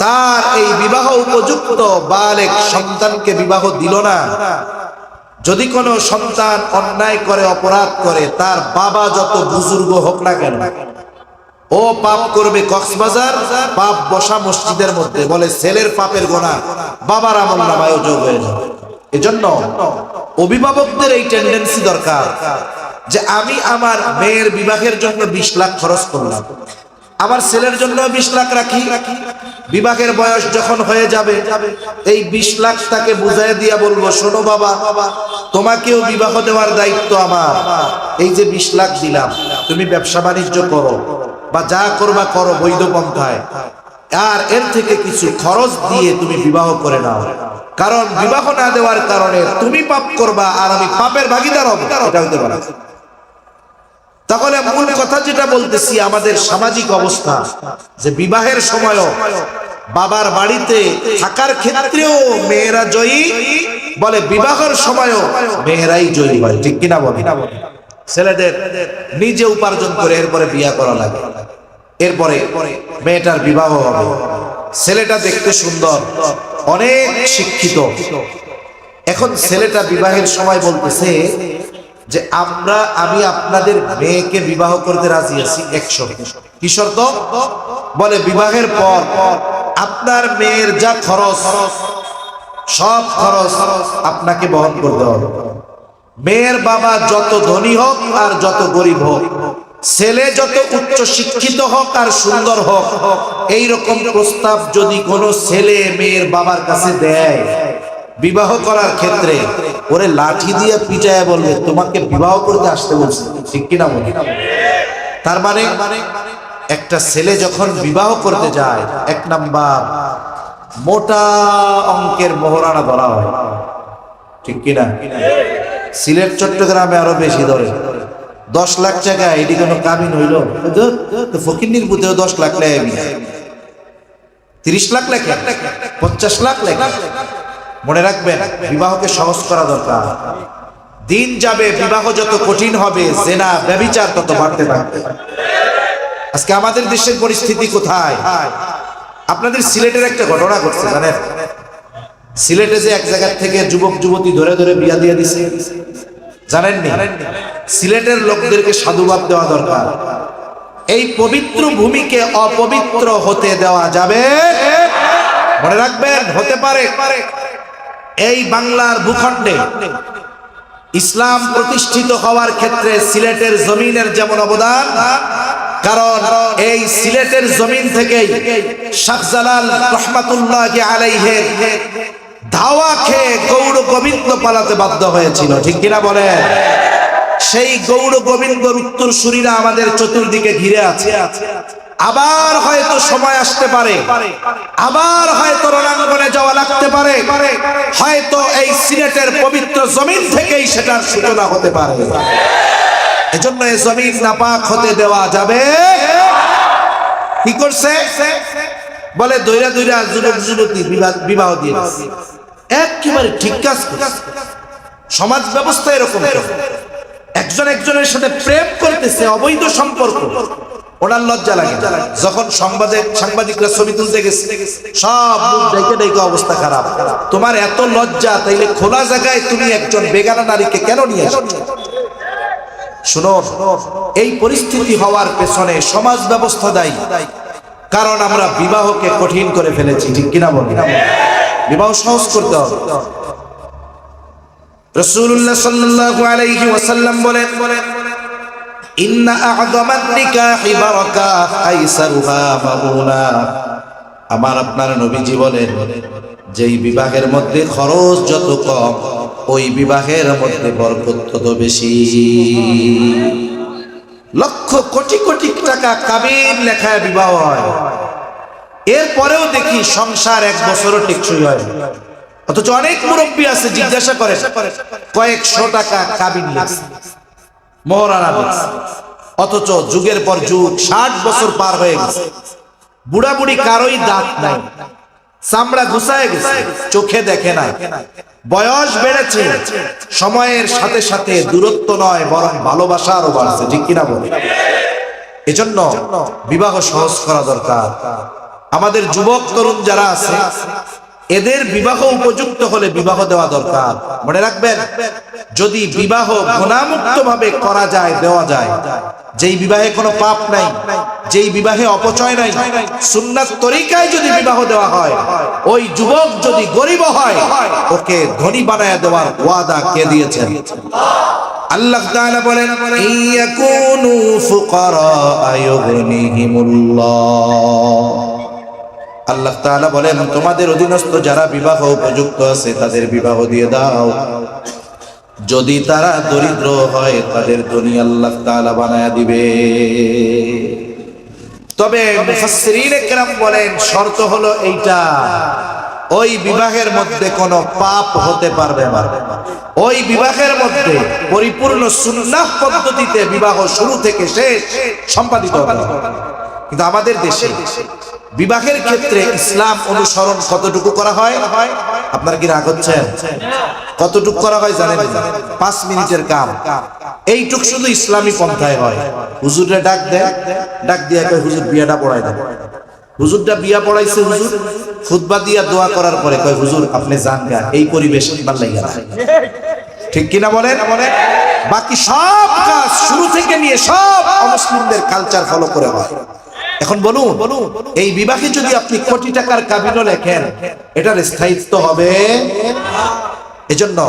তার এই বিবাহ উপযুক্ত বালেগ সন্তানকে বিবাহ দিল না, যদি কোনো সন্তান অন্যায় করে, অপরাধ করে, তার বাবা যত বুজুর্গ হোক না কেন, ও পাপ করবে কক্সবাজার, পাপ বসা মসজিদের মধ্যে, বলে ছেলের পাপের গোনা বাবার আমলনামায় যোগ হয়ে যাবে। এজন্য অভিভাবকদের এই টেন্ডেন্সি দরকার যে আমি আমার মেয়ের বিবাহের জন্য 20 লাখ খরচ করলাম, আমার ছেলের জন্য 20 লাখ রাখি, বিবাহের বয়স যখন হয়ে যাবে এই 20 লাখ তাকে বুঝাই দিয়া বলবো, শোনো বাবা, তোমাকেও বিবাহ দেওয়ার দায়িত্ব আমার। এই যে 20 লাখ দিলাম, তুমি ব্যবসা বাণিজ্য করো বা যা করবা করো বৈধ পন্থায়, আর এর থেকে কিছু খরচ দিয়ে তুমি বিবাহ করে নাও, কারণ বিবাহ না দেওয়ার কারণে তুমি পাপ করবা আর আমি পাপের ভাগীদার হব। এটা হতে পারে। তাহলে মূল কথা যেটা বলতেছি, আমাদের সামাজিক অবস্থা যে বিবাহের সময়ও বাবার বাড়িতে থাকার ক্ষেত্রেও মেয়েরা জয়ী বলে, বিবাহের সময়ও মেয়েরাই জয়ী হয়, ঠিক কিনা বলে? ছেলেদের নিজে উপার্জন করে এরপরে বিয়ে করা লাগে, এরপরে মেয়েটার বিবাহ হবে। ছেলেটা দেখতে সুন্দর, অনেক শিক্ষিত। এখন ছেলেটা বিবাহের সময় বলতেছে যে আমি আপনাদের মেয়েকে বিবাহ করতে রাজি আছি 100। কি শর্ত? বলে বিবাহের পর আপনার মেয়ের যা খরচ, সব খরচ আপনাকে বহন করতে হবে। মেয়ের বাবা যত ধনী হোক আর যত গরিব হোক, ছেলে যত উচ্চ শিক্ষিত হোক আর সুন্দর হোক, এই রকম প্রস্তাব যদি কোনো ছেলে মেয়ের বাবার কাছে দেয় বিবাহ করার ক্ষেত্রে, ওরে লাঠি দিয়ে পিটায় বলবে তোমাকে বিবাহ করতে আসতে বলছে, ঠিক কিনা বলে? তার মানে একটা ছেলে যখন বিবাহ করতে যায়, 1 নাম্বার মোটা অঙ্কের মোহরানা ধরা হয়, ঠিক কিনা? সিলেট চট্টগ্রামে আরো বেশি ধরে। 10 লাখ টাকা, এটি কোনো কামিন হইল? ফকিন্নির বুঝেও 10 লাখ লেখে, 30 লাখ লেখে, 50 লাখ লেখে। মনে রাখবেন, বিবাহকে সহজ করা দরকার। দিন যাবে, বিবাহ যত কঠিন হবে, জেনা ব্যভিচার তত বাড়তে থাকবে। আজকে আমাদের দেশের পরিস্থিতি কোথায়? আপনাদের সিলেটের একটা ঘটনা ঘটছে জানেন? সিলেটে যে এক জায়গা থেকে যুবক যুবতী ধরে ধরে বিয়া দিয়ে দিছে, জানেননি? সিলেটের লোকদেরকে সাধুবাদ দেওয়া দরকার। এই পবিত্র ভূমিকে অপবিত্র হতে দেওয়া যাবে? মনে রাখবেন, হতে পারে এই বাংলার ভূখণ্ডে ইসলাম প্রতিষ্ঠিত হওয়ার ক্ষেত্রে সিলেটের জমিনের যেমন অবদান, কারণ এই সিলেটের জমিন থেকেই শাহজালাল রহমাতুল্লাহি আলাইহির ধাওয়া খেয়ে গৌড় গোবিন্দ পালাতে বাধ্য হয়েছিল, ঠিক কিনা বলেন? সেই গৌড় গোবিন্দর উত্তরসূরিরা আমাদের চতুর্দিকে ঘিরে আছে। আবার হয়তো সময় আসতে পারে, আবার হয়তো রণাঙ্গনে যাওয়া লাগতে পারে, হয়তো এই সিলেটের পবিত্র জমিন থেকেই সেটার সূচনা হতে পারে। এজন্য এই জমিন নাপাক হতে দেওয়া যাবে? কি করছে? বলে দইরা দইরা যুবক যুবতী বিবাহ দিয়ে একেবারে ঠিক কাজ করছে। সমাজ ব্যবস্থা এরকম, একজন একজনের সাথে প্রেম করতেছে, অবৈধ সম্পর্ক। ওনার লজ্জা লাগে যখন সাংবাদিকরা ছবি তুলতে গেছে, সব মুখ ডেকে ডেকে অবস্থা খারাপ। তোমার এত লজ্জা, তাইলে খোলা জায়গায় তুমি একজন বেগানা নারীকে কেন নিয়ে এসেছো? শুনো, এই পরিস্থিতি হওয়ার পেছনে সমাজ ব্যবস্থা দায়ী, কারণ আমরা বিবাহকে কঠিন করে ফেলেছি, ঠিক কিনা বলি? বিবাহ সহজ করতে হবে। রাসূলুল্লাহ সাল্লাল্লাহু আলাইহি ওয়াসাল্লাম বলেন, ইন্না আ'যামান নিকাহি বারাকাহ আইসারুহা মামুনা। আমার আপনার নবীজি বলেন, যেই বিবাহের মধ্যে খরচ যত কম, ওই বিবাহের মধ্যে বরকত তত বেশি। লক্ষ কোটি কোটি টাকা কাবিন লেখায় বিবাহ হয়, এরপরেও দেখি সংসার 1 বছরও টেকসই হয়। অথচ অনেক মুরব্বী আছে, জিজ্ঞাসা করে কয়েকশো টাকা কাবিন লেখছে, মোহরানা লেখছে, অথচ যুগের পর যুগ 60 বছর পার হয়ে গেছে, বুড়া বুড়ি কারোই দাঁত নাই, চামড়া ঘুষায় গেছে, চোখে দেখে না। বয়স বেড়েছে, সময়ের সাথে সাথে দূরত্ব নয় বরং ভালোবাসা আরো বাড়ছে, ঠিক কিনা বলি? এজন্য বিবাহ সহজ করা দরকার। আমাদের যুবক তরুণ যারা আছে, এদের বিবাহ উপযুক্ত হলে বিবাহ দেওয়া দরকার। মনে রাখবেন, যদি বিবাহ গুনাহমুক্ত ভাবে করা যায়, দেওয়া যায়, যেই বিবাহে কোনো পাপ নাই, যেই বিবাহে অপচয় নাই, সুন্নাত তরিকায় যদি বিবাহ দেওয়া হয়, ওই যুবক যদি গরিব হয়, ওকে ধনী বানায় দেওয়ার ওয়াদা কে দিয়েছেন? আল্লাহ তাআলা বলেন ইয়াকুনু ফুকারা আয়ুগনিহিমুল্লাহ। আল্লাহ তাআলা বলেন তোমাদের অধীনস্থ যারা বিবাহ উপযুক্ত আছে তাদের বিবাহ দিয়ে দাও, যদি তারা দরিদ্র হয় তাদের ধনী আল্লাহ তাআলা বানায়া দিবে। তবে মুফাসসিরিনে কেরাম বলেন শর্ত হলো এইটা, ওই বিবাহের মধ্যে কোনো পাপ হতে পারবে না, ওই বিবাহের মধ্যে পরিপূর্ণ সুন্নাহ পদ্ধতিতে বিবাহ শুরু থেকে শেষ সম্পাদিত হবে। কিন্তু আমাদের দেশে বিবাহের ক্ষেত্রে ইসলাম অনুসরণ কতটুকু করা হয়? আপনারা কি রাগ হচ্ছেন? কতটুকু করা হয় জানেন? 5 মিনিটের কাম, এইটুক শুধু ইসলামী পন্থায় হয়। হুজুরে ডাক দেয়, ডাক দিয়ে কয় হুজুর বিয়াটা পড়াই দেন। হুজুরটা বিয়া পড়াইছে, হুজুর খুতবা দিয়া দোয়া করার পরে কয় হুজুর আপনি যান গা, এই পরিবেশ ভালো লাগে না। ঠিক কিনা বলেন? বাকি সব কাজ শুরু থেকে নিয়ে সব অমুসলিমদের কালচার ফলো করে হয়। এখন বলুন, এই বিবাহে যদি আপনি কোটি টাকার কাবিনও লেখেন, এটার স্থায়িত্ব হবে? এজন্য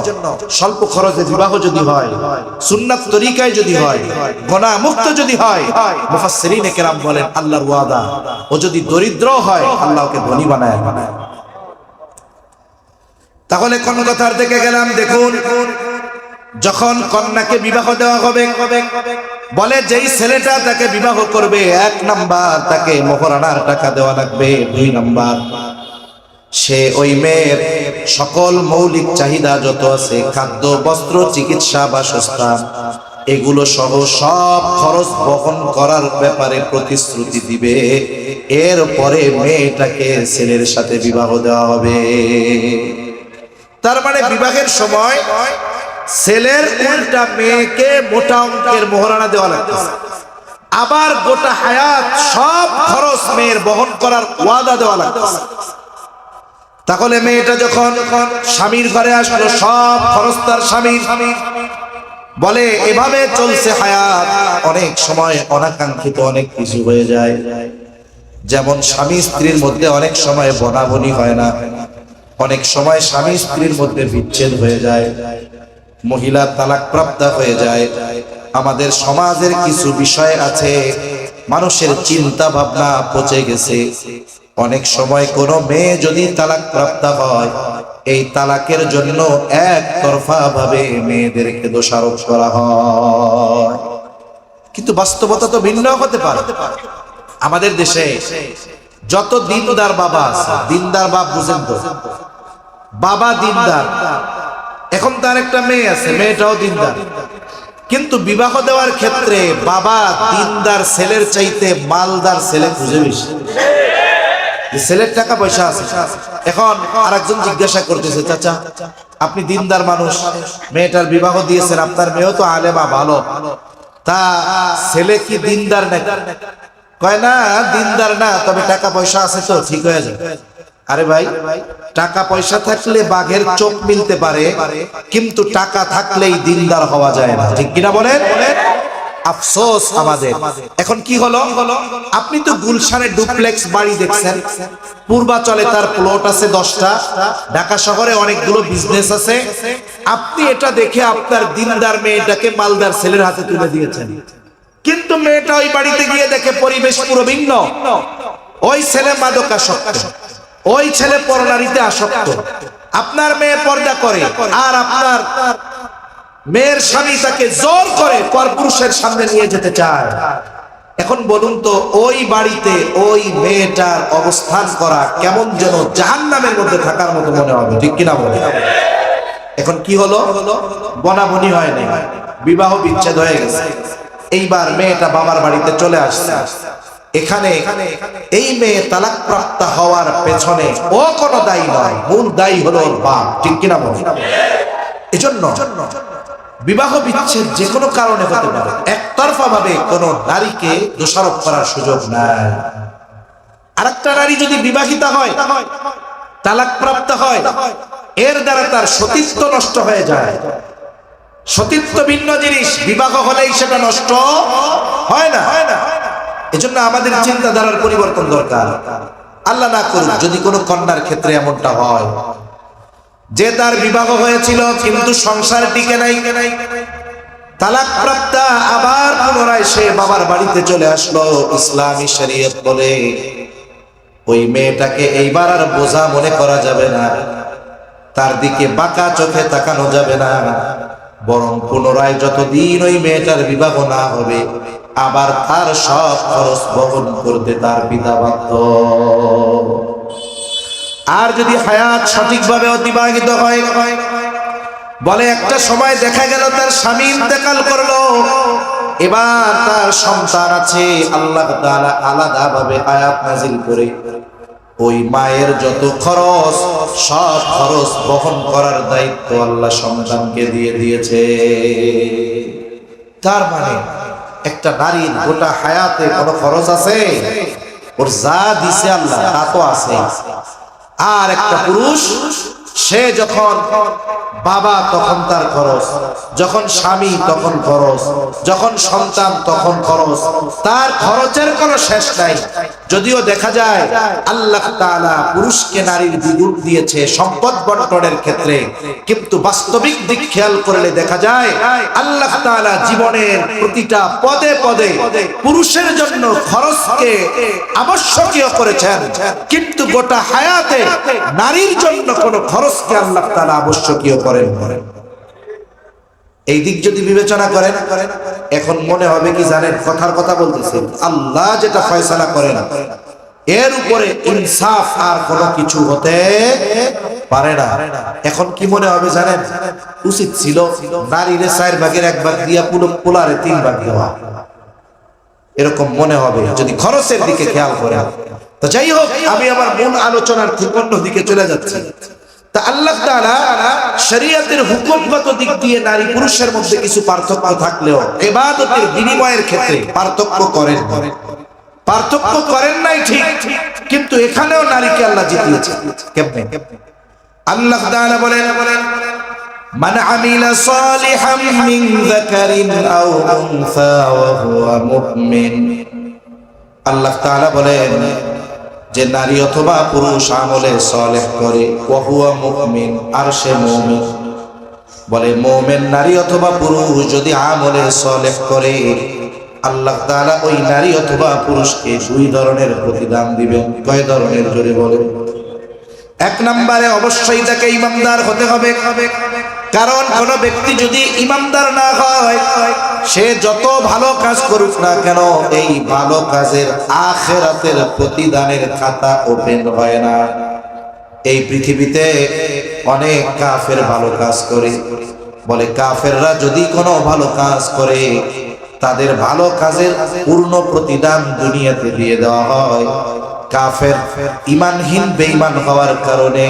স্বল্প খরচে বিবাহ যদি হয়, সুন্নাত তরিকায় যদি হয়, গুনাহ মুক্ত যদি হয়, মুফাসসিরিনে কেরাম বলেন আল্লাহর ওয়াদা, ও যদি দরিদ্র হয় আল্লাহ ওকে ধনী বানায়। তাহলে কোন কথার থেকে গেলাম? দেখুন, যখন কন্যাকে বিবাহ দেওয়া হবে, বলে যেই ছেলেটা তাকে বিবাহ করবে 1 নাম্বার তাকে মোহরানার টাকা দেওয়া লাগবে, 2 নাম্বার সে ওই মেয়ের সকল মৌলিক চাহিদা যত আছে, খাদ্য, বস্ত্র, চিকিৎসা, বাসস্থান, এগুলো সহ সব খরচ বহন করার ব্যাপারে প্রতিশ্রুতি দিবে। এরপরে মেয়েটাকে ছেলের সাথে বিবাহ দেওয়া হবে। তার মানে বিবাহের সময় ছেলের উল্টা মেয়েকে মোটা অঙ্কের মোহরানা দেওয়া লাগতেছে, আবার গোটা হায়াত সব খরচ মেয়ের বহন করার ওয়াদা দেওয়া লাগতেছে। তাহলে মেয়েটা যখন স্বামীর ঘরে আসলো, সব খরচ তার স্বামীর। বলে এভাবে চলছে হায়াত, অনেক সময় অনাকাঙ্ক্ষিত অনেক কিছু হয়ে যায়। যেমন স্বামী স্ত্রীর মধ্যে অনেক সময় বনাবনি হয় না, অনেক সময় স্বামী স্ত্রীর মধ্যে বিচ্ছেদ হয়ে যায়, মহিলা তালাকপ্রাপ্ত হয়ে যায়। আমাদের সমাজের কিছু বিষয় আছে, মানুষের চিন্তা ভাবনা পচে গেছে। অনেক সময় কোনো মেয়ে যদি তালাকপ্রাপ্ত হয়, এই তালাকের জন্য একতরফা ভাবে মেয়েদেরকে দোষারোপ করা হয়। কিন্তু বাস্তবতা তো ভিন্ন হতে পারে। আমাদের দেশে যত দিনদার বাবা আছে, দিনদার বাপ বুঝেন তো, বাবা দিনদার, এখন তার একটা মেয়ে আছে, মেয়েটাও দিনদার, কিন্তু বিবাহ দেওয়ার ক্ষেত্রে বাবা দিনদার ছেলের চাইতে মালদার ছেলে খুঁজে বেশি। ছেলের টাকা পয়সা আছে। এখন আরেকজন জিজ্ঞাসা করতেছে, চাচা আপনি দিনদার মানুষ, মেয়েটার বিবাহ দিয়েছেন, আপনার মেয়েও তো আলেমা ভালো, তা ছেলে কি দিনদার নাকি? কয় না, দিনদার না, তবে টাকা পয়সা আছে তো ঠিক হয়ে যায়। আরে ভাই, টাকা পয়সা থাকলে বাঘের চোখ মিলতে পারে, কিন্তু টাকা থাকলেই দিনদার হওয়া যায় না। ঠিক কিনা বলেন? আফসোস আমাদের। এখন কি হলো, আপনি তো গুলশানে ডুপ্লেক্স বাড়ি দেখছেন, পূর্বাচলে তার প্লট আছে 10টা, ঢাকা শহরে অনেকগুলো বিজনেস আছে। আপনি এটা দেখে আপনার দিনদার মেয়েটাকে মালদার ছেলের হাতে তুলে দিয়েছেন, কিন্তু মেয়েটা ওই বাড়িতে গিয়ে দেখে পরিবেশ পুরো ভিন্ন। ওই ছেলে মাদকাসক্ত, ওই ছেলে পরনারীতে আসক্ত, আপনার মেয়ে পর্দা করে, আর আপনার মেয়ের স্বামী তাকে জোর করে পরপুরুষের সামনে নিয়ে যেতে চায়। এখন বলুন তো, ওই বাড়িতে ওই মেয়েটার অবস্থান করা কেমন যেন জাহান্নামের মধ্যে থাকার মতো মনে হবে। ঠিক কিনা বলে? এখন কি হলো, বনাবনি হয় নাই, বিবাহ বিচ্ছেদ হয়ে গেছে। এইবার মেয়েটা বাবার বাড়িতে চলে আসছে। এখানে এই মেয়ে তালাকপ্রাপ্ত হওয়ার পেছনে ও কোনো দায়ী নয়, মূল দায়ী হলো ওর বাপ। ঠিক কিনা বলে? এজন্য বিবাহ বিচ্ছেদ যে কোনো কারণে হতে পারে, একতরফা ভাবে কোন নারীকে দোষারোপ করার সুযোগ নাই। আরেকটা নারী যদি বিবাহিতা হয়, তালাকপ্রাপ্ত হয়, এর দ্বারা তার সতীত্ব নষ্ট হয়ে যায়। সতীত্ব ভিন্ন জিনিস, বিবাহ হলেই সেটা নষ্ট হয় না। এজন্য আমাদের চিন্তাধারার পরিবর্তন দরকার। আল্লাহ না করুক যদি কোনো কন্যার ক্ষেত্রে এমনটা হয় যে তার বিবাহ হয়েছিল কিন্তু সংসার টিকে নাই, তালাক প্রাপ্তা আবার পুনরায় সে বাবার বাড়িতে চলে আসলো। ইসলামী শরীয়ত বলে ওই মেয়েটাকে এইবার আর বোঝা মনে করা যাবে না, তার দিকে বাঁকা চোখে তাকানো যাবে না, বরং পুনরায় যতদিন ওই মেয়েটার বিবাহ না হবে আবার তার সব খরচ বহন করতে তার পিতা বাধ্য। আর যদি হায়াত সঠিকভাবে অতিবাহিত হয়, বলে একটা সময় দেখা গেল তার স্বামী ইন্তেকাল করলো, এবার তার সন্তান আছে, আল্লাহ তাআলা আলাদাভাবে আয়াত নাযিল করে ওই মায়ের যত খরচ সব খরচ বহন করার দায়িত্ব আল্লাহ সন্তানকে দিয়ে দিয়েছে। তার মানে একটা নারীর গোটা হায়াতে কোনো খরচ আছে? ওর যা দিছে আল্লাহ তা তো আছে। আর একটা পুরুষ, সে যখন বাবা তখন তার খরচ, যখন স্বামী তখন খরচ, যখন সন্তান তখন খরচ, তার খরচের কোনো শেষ নাই। যদিও দেখা যায় আল্লাহ তাআলা পুরুষকে নারীর দ্বিগুণ দিয়েছে সম্পদ বন্টনের ক্ষেত্রে, কিন্তু বাস্তবিক দিক খেয়াল করলে দেখা যায় আল্লাহ তাআলা জীবনের প্রতিটা পদে পদে পুরুষের জন্য খরচকে আবশ্যকীয় করেছেন, কিন্তু গোটা হায়াতে নারীর জন্য কোনো খরচকে আল্লাহ তাআলা আবশ্যকীয় করেন। এই দিক যদি বিবেচনা করেন, এখন মনে হবে কি জানেন, কথার কথা বলতেছেন, আল্লাহ যেটা ফয়সালা করেন এর উপরে ইনসাফ আর কোনো কিছু হতে পারে না। এখন কি মনে হবে জানেন, উচিত ছিল নারীর 4 ভাগের 1 ভাগ দিয়া পোলারে 3 ভাগ দেওয়া, এরকম মনে হবে যদি খরচের দিকে খেয়াল করেন। তো যাই হোক, আমি আমার মূল আলোচনার ঠিক অন্য দিকে চলে যাচ্ছি। তা আল্লাহ তাআলা শরীয়তের হুকুমগত দিক দিয়ে নারী পুরুষের মধ্যে কিছু পার্থক্য থাকলেও ইবাদতের বিনিময়ের ক্ষেত্রে পার্থক্য করেন নাই ঠিক, কিন্তু এখানেও নারীকে আল্লাহ জিতিয়েছে। কেমনে? আল্লাহ তাআলা বলেন, মান আমিলা সালিহাম মিন যাকারিন আও উনসা ওয়া হুয়া মুমিন। আল্লাহ তাআলা বলেন যে নারী অথবা পুরুষ আমলে সালেহ করে, ওয়া হুয়া মুমিন, আর সে মুমিন। বলে মুমিন নারী অথবা পুরুষ যদি আমলে সালেহ করে, আল্লাহ তাআলা ওই নারী অথবা পুরুষকে 2 ধরনের প্রতিদান দিবেন। কয় ধরনের? জোরে বলেন। 1 নম্বরে অবশ্যই তাকে ইমানদার হতে হবে, কারণ কোন ব্যক্তি যদি ইমানদার না হয়, সে যত ভালো কাজ করুক না কেন, এই ভালো কাজের আখিরাতের প্রতিদানের খাতা ওপেন হয় না। এই পৃথিবীতে অনেক কাফের ভালো কাজ করে, বলে কাফেররা যদি কোনো ভালো কাজ করে তাদের ভালো কাজের পূর্ণ প্রতিদান দুনিয়াতে দিয়ে দেওয়া হয়। কাফের ঈমানহীন বেঈমান হওয়ার কারণে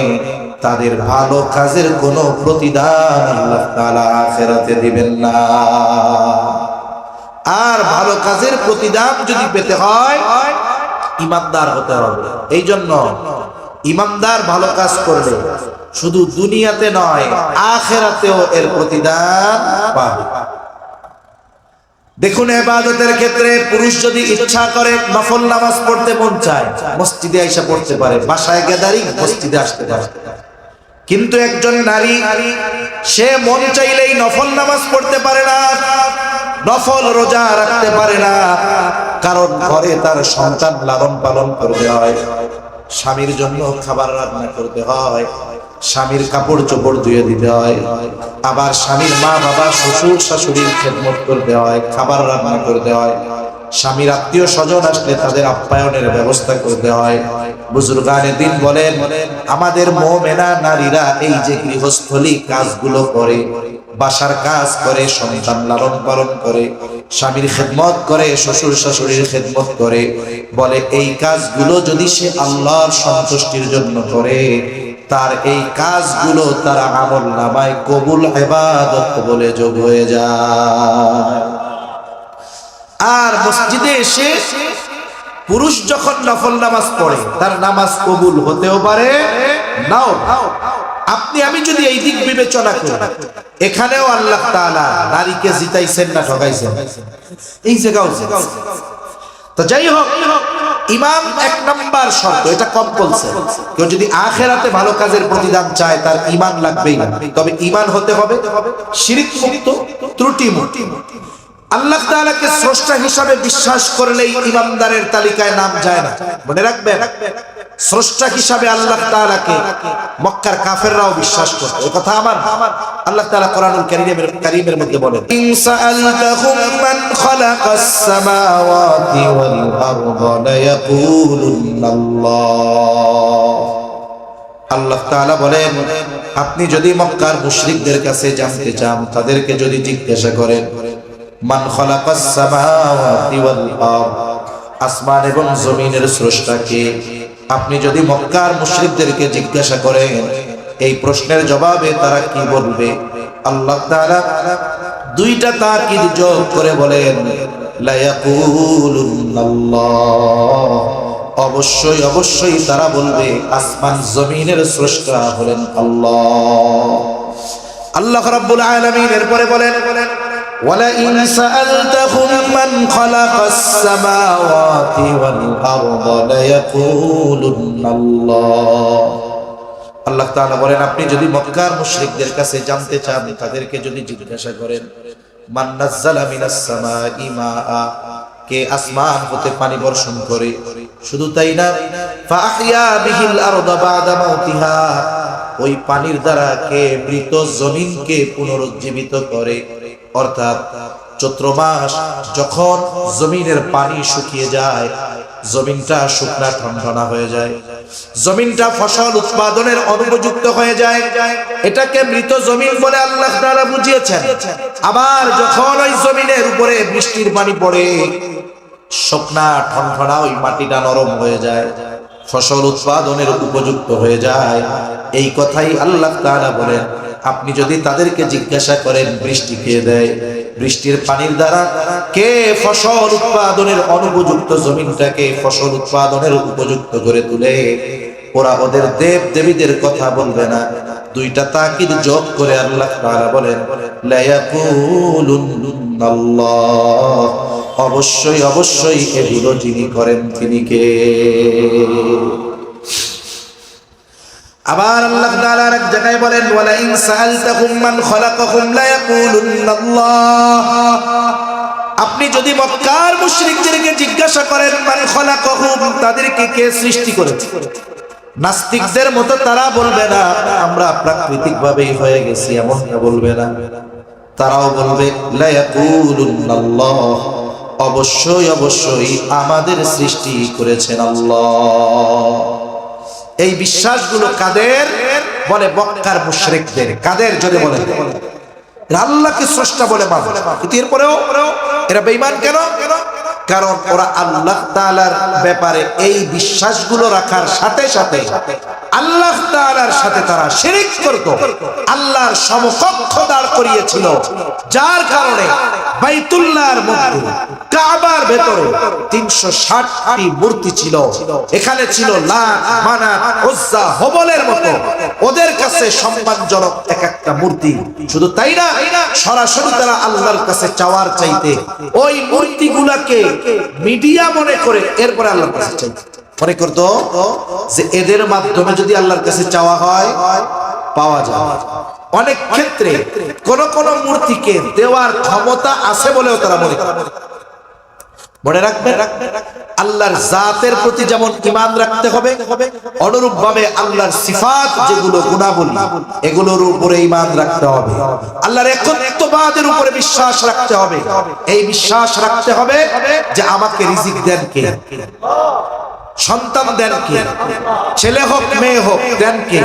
তাদের ভালো কাজের কোনো প্রতিদান আল্লাহ তাআলা আখিরাতে দিবেন না। আর ভালো কাজের প্রতিদান যদি পেতে হয় ঈমানদার হতে হবে। এই জন্য ঈমানদার ভালো কাজ করলে শুধু দুনিয়াতে নয় আখিরাতেও এর প্রতিদান পাবে। দেখুন, ইবাদতের ক্ষেত্রে পুরুষ যদি ইচ্ছা করে নফল নামাজ পড়তে মন চায়, মসজিদে আইসা পড়তে পারে, বাসায় গ্যাদারিং, মসজিদে আসতে পারে। কিন্তু একজন নারী, সে মন চাইলেই নফল নামাজ পড়তে পারে না, নফল রোজা রাখতে পারে না, কারণ ঘরে তার সন্তান লালন পালন করতে হয়, স্বামীর জন্য খাবার রান্না করতে হয়, স্বামীর কাপড় চোপড় ধুয়ে দিতে হয়, আবার স্বামীর মা বাবা শ্বশুর শাশুড়ির খেদমত করতে হয়, খাবার রান্না করতে হয়, স্বামীর আত্মীয় স্বজন আসলে তাদের আপ্যায়নের ব্যবস্থা করতে হয়। বুজুর্গানে দিন বলেন, আমাদের মুমিনা নারীরা এই যে গৃহস্থলী কাজগুলো করে, বাসার কাজ করে, সন্তান লালন পালন করে, স্বামীর খেদমত করে, শ্বশুর শাশুড়ির খেদমত করে, বলে এই কাজগুলো যদি সে আল্লাহর সন্তুষ্টির জন্য করে, তার এই কাজগুলো তার আমল নামায় কবুল ইবাদত বলে যোগ হয়ে যায়। আর মসজিদে এসে পুরুষ যখন নফল নামাজ পড়ে, তার নামাজ কবুল হতেও পারে নাও। আপনি আমি যদি এই দিক বিবেচনা করি, এখানেও আল্লাহ তাআলা নারীকে জিতাইছেন না ঠকাইছেন? এই জায়গাও। তো যাই হোক, ইমান এক নাম্বার শর্ত, এটা কম্পালসরি। কেউ যদি আখিরাতে ভালো কাজের প্রতিদান চায় তার ইমান লাগবেই না। তবে ইমান হতে হবে শিরক মুক্ত, ত্রুটি মুক্ত। আল্লাহ তাআলাকে স্রষ্টা হিসাবে বিশ্বাস করলেই ইমানদারের তালিকায় নাম যায় না। মনে রাখবেন, স্রষ্টা হিসাবে আল্লাহ তাআলাকে মক্কার কাফেররাও বিশ্বাস করত। এই কথা আমার আল্লাহ তাআলা কোরআনুল কারীমের মধ্যে বলেন, ইন সাআলতাহুম মান খালাকাস সামাওয়াতি ওয়াল আরদা লায়াকুলুন্নাল্লাহ। আল্লাহ তাআলা বলেন, আপনি যদি মক্কার মুশরিকদের কাছে জানতে চান, তাদেরকে যদি জিজ্ঞাসা করেন মান খালাকাস সামাওয়াতি ওয়াল আরদ, আসমান এবং জমিনের স্রষ্টা কে, আপনি যদি মক্কার মুশরিকদেরকে জিজ্ঞাসা করেন এই প্রশ্নের জবাবে তারা কি বলবে? আল্লাহ তাআলা দুইটা তাকিদ যোগ করে বলেন লা ইয়াকুলুন্নাল্লাহ, অবশ্যই অবশ্যই তারা বলবে আসমান জমিনের স্রষ্টা হলেন আল্লাহ। আল্লাহ রাব্বুল আলামিন এরপরে বলেন وَلَئِنْ سَأَلْتَهُمْ مَنْ خَلَقَ السَّمَاوَاتِ وَالْأَرْضَ لَيَقُولُنَّ اللَّهُ। আল্লাহ তাআলা বলেন, আপনি যদি মক্কার মুশরিকদের কাছে জানতে চান, তাদেরকে যদি জিজ্ঞাসা করেন মান নাযালা মিনাস সামাই মাআ, কে আসমান হতে পানি বর্ষণ করে, শুধু তাই না ফাআহইয়া বিহিল আরদা বা'দা মাউতিহা, ওই পানির দ্বারা কে মৃত জমিনকে পুনরুজ্জীবিত করে। অর্থাৎ চৈত্র মাস যখন জমিনের পানি শুকিয়ে যায়, জমিনটা শুকনা ঠনঠনা হয়ে যায়, জমিনটা ফসল উৎপাদনের অনুপযুক্ত হয়ে যায়, এটাকে মৃত জমিন বলে আল্লাহ তাআলা বুঝিয়েছেন। আবার যখন ওই জমিনের উপরে বৃষ্টির পানি পড়ে, শুকনা ঠনঠনা ওই মাটিটা নরম হয়ে যায়, ফসল উৎপাদনের উপযুক্ত হয়ে যায়। এই কথাই আল্লাহ তাআলা বলেন, আপনি যদি তাদেরকে জিজ্ঞাসা করেন বৃষ্টি কে দেয়, বৃষ্টির পানির দ্বারা কে ফসল উৎপাদনের অনুপযুক্ত জমিনটাকে ফসল উৎপাদনের উপযুক্ত করে তুলে, ওরা ওদের দেব দেবীদের কথা বলবে না। দুইটা তাকিদ যোগ করে আল্লাহ তাআলা বলেন লা ইয়াকুলুন্নাল্লাহ, অবশ্যই অবশ্যই এগুলো যিনি করেন তিনি কে। আবার আল্লাহ তাআলা এক জায়গায় বলেন ওয়ালা ইন সাআলতাহুম মান খালাকাহুম লা ইয়াকুলুন্নাল্লাহ, আপনি যদি মক্কার মুশরিকদেরকে জিজ্ঞাসা করেন মান খালাকাহুম, তাদেরকে কে সৃষ্টি করেছে, নাস্তিকদের মতো তারা বলবে না আমরা প্রাকৃতিকভাবেই হয়ে গেছি, এমনটা বলবে না। তারাও বলবে লা ইয়াকুলুন্নাল্লাহ, অবশ্যই অবশ্যই আমাদের সৃষ্টি করেছেন আল্লাহ। এই বিশ্বাসগুলো কাদের বলে? মক্কার মুশরিকদের। কাদের যদি বলেন আল্লাহকে স্রষ্টা বলে মানে, কিন্তু এরপরেও এরা বেঈমান কেন? কারণ ওরা আল্লাহ তাআলার ব্যাপারে এই বিশ্বাসগুলো রাখার সাথে সাথে আল্লাহ তাআলার সাথে তারা শিরক করত, আল্লাহর সমকক্ষ দাঁড় করিয়েছিল, যার কারণে বাইতুল্লাহর মধ্যে কাবার ভেতরে ৩৬০টি মূর্তি ছিল। এখানে ছিল লাত, মানাত, উজ্জা, হবলের মতো ওদের কাছে সম্মানজনক এক একটা মূর্তি। শুধু তাই না, সরাসরি তারা আল্লাহর কাছে চাওয়ার চাইতে ওই মূর্তিগুলাকে মিডিয়া মনে করে এরপরে আল্লাহর কাছে চাইতে মনে করতো যে এদের মাধ্যমে যদি আল্লাহর কাছে চাওয়া হয় পাওয়া যায়। অনেক ক্ষেত্রে কোন কোন মূর্তিকে দেওয়ার ক্ষমতা আছে বলেও তারা মনে করে। মনে রাখবেন, আল্লাহর জাতের প্রতি যেমন ঈমান রাখতে হবে, অনুরূপ ভাবে আল্লাহর সিফাত যেগুলো গুণাবলী এগুলোর উপরে ঈমান রাখতে হবে। আল্লাহর একত্ববাদের উপরে বিশ্বাস রাখতে হবে। এই বিশ্বাস রাখতে হবে যে আমাকে রিজিক দেন কে, সন্তান দেন কে, ছেলে হোক মেয়ে হোক দেন কে,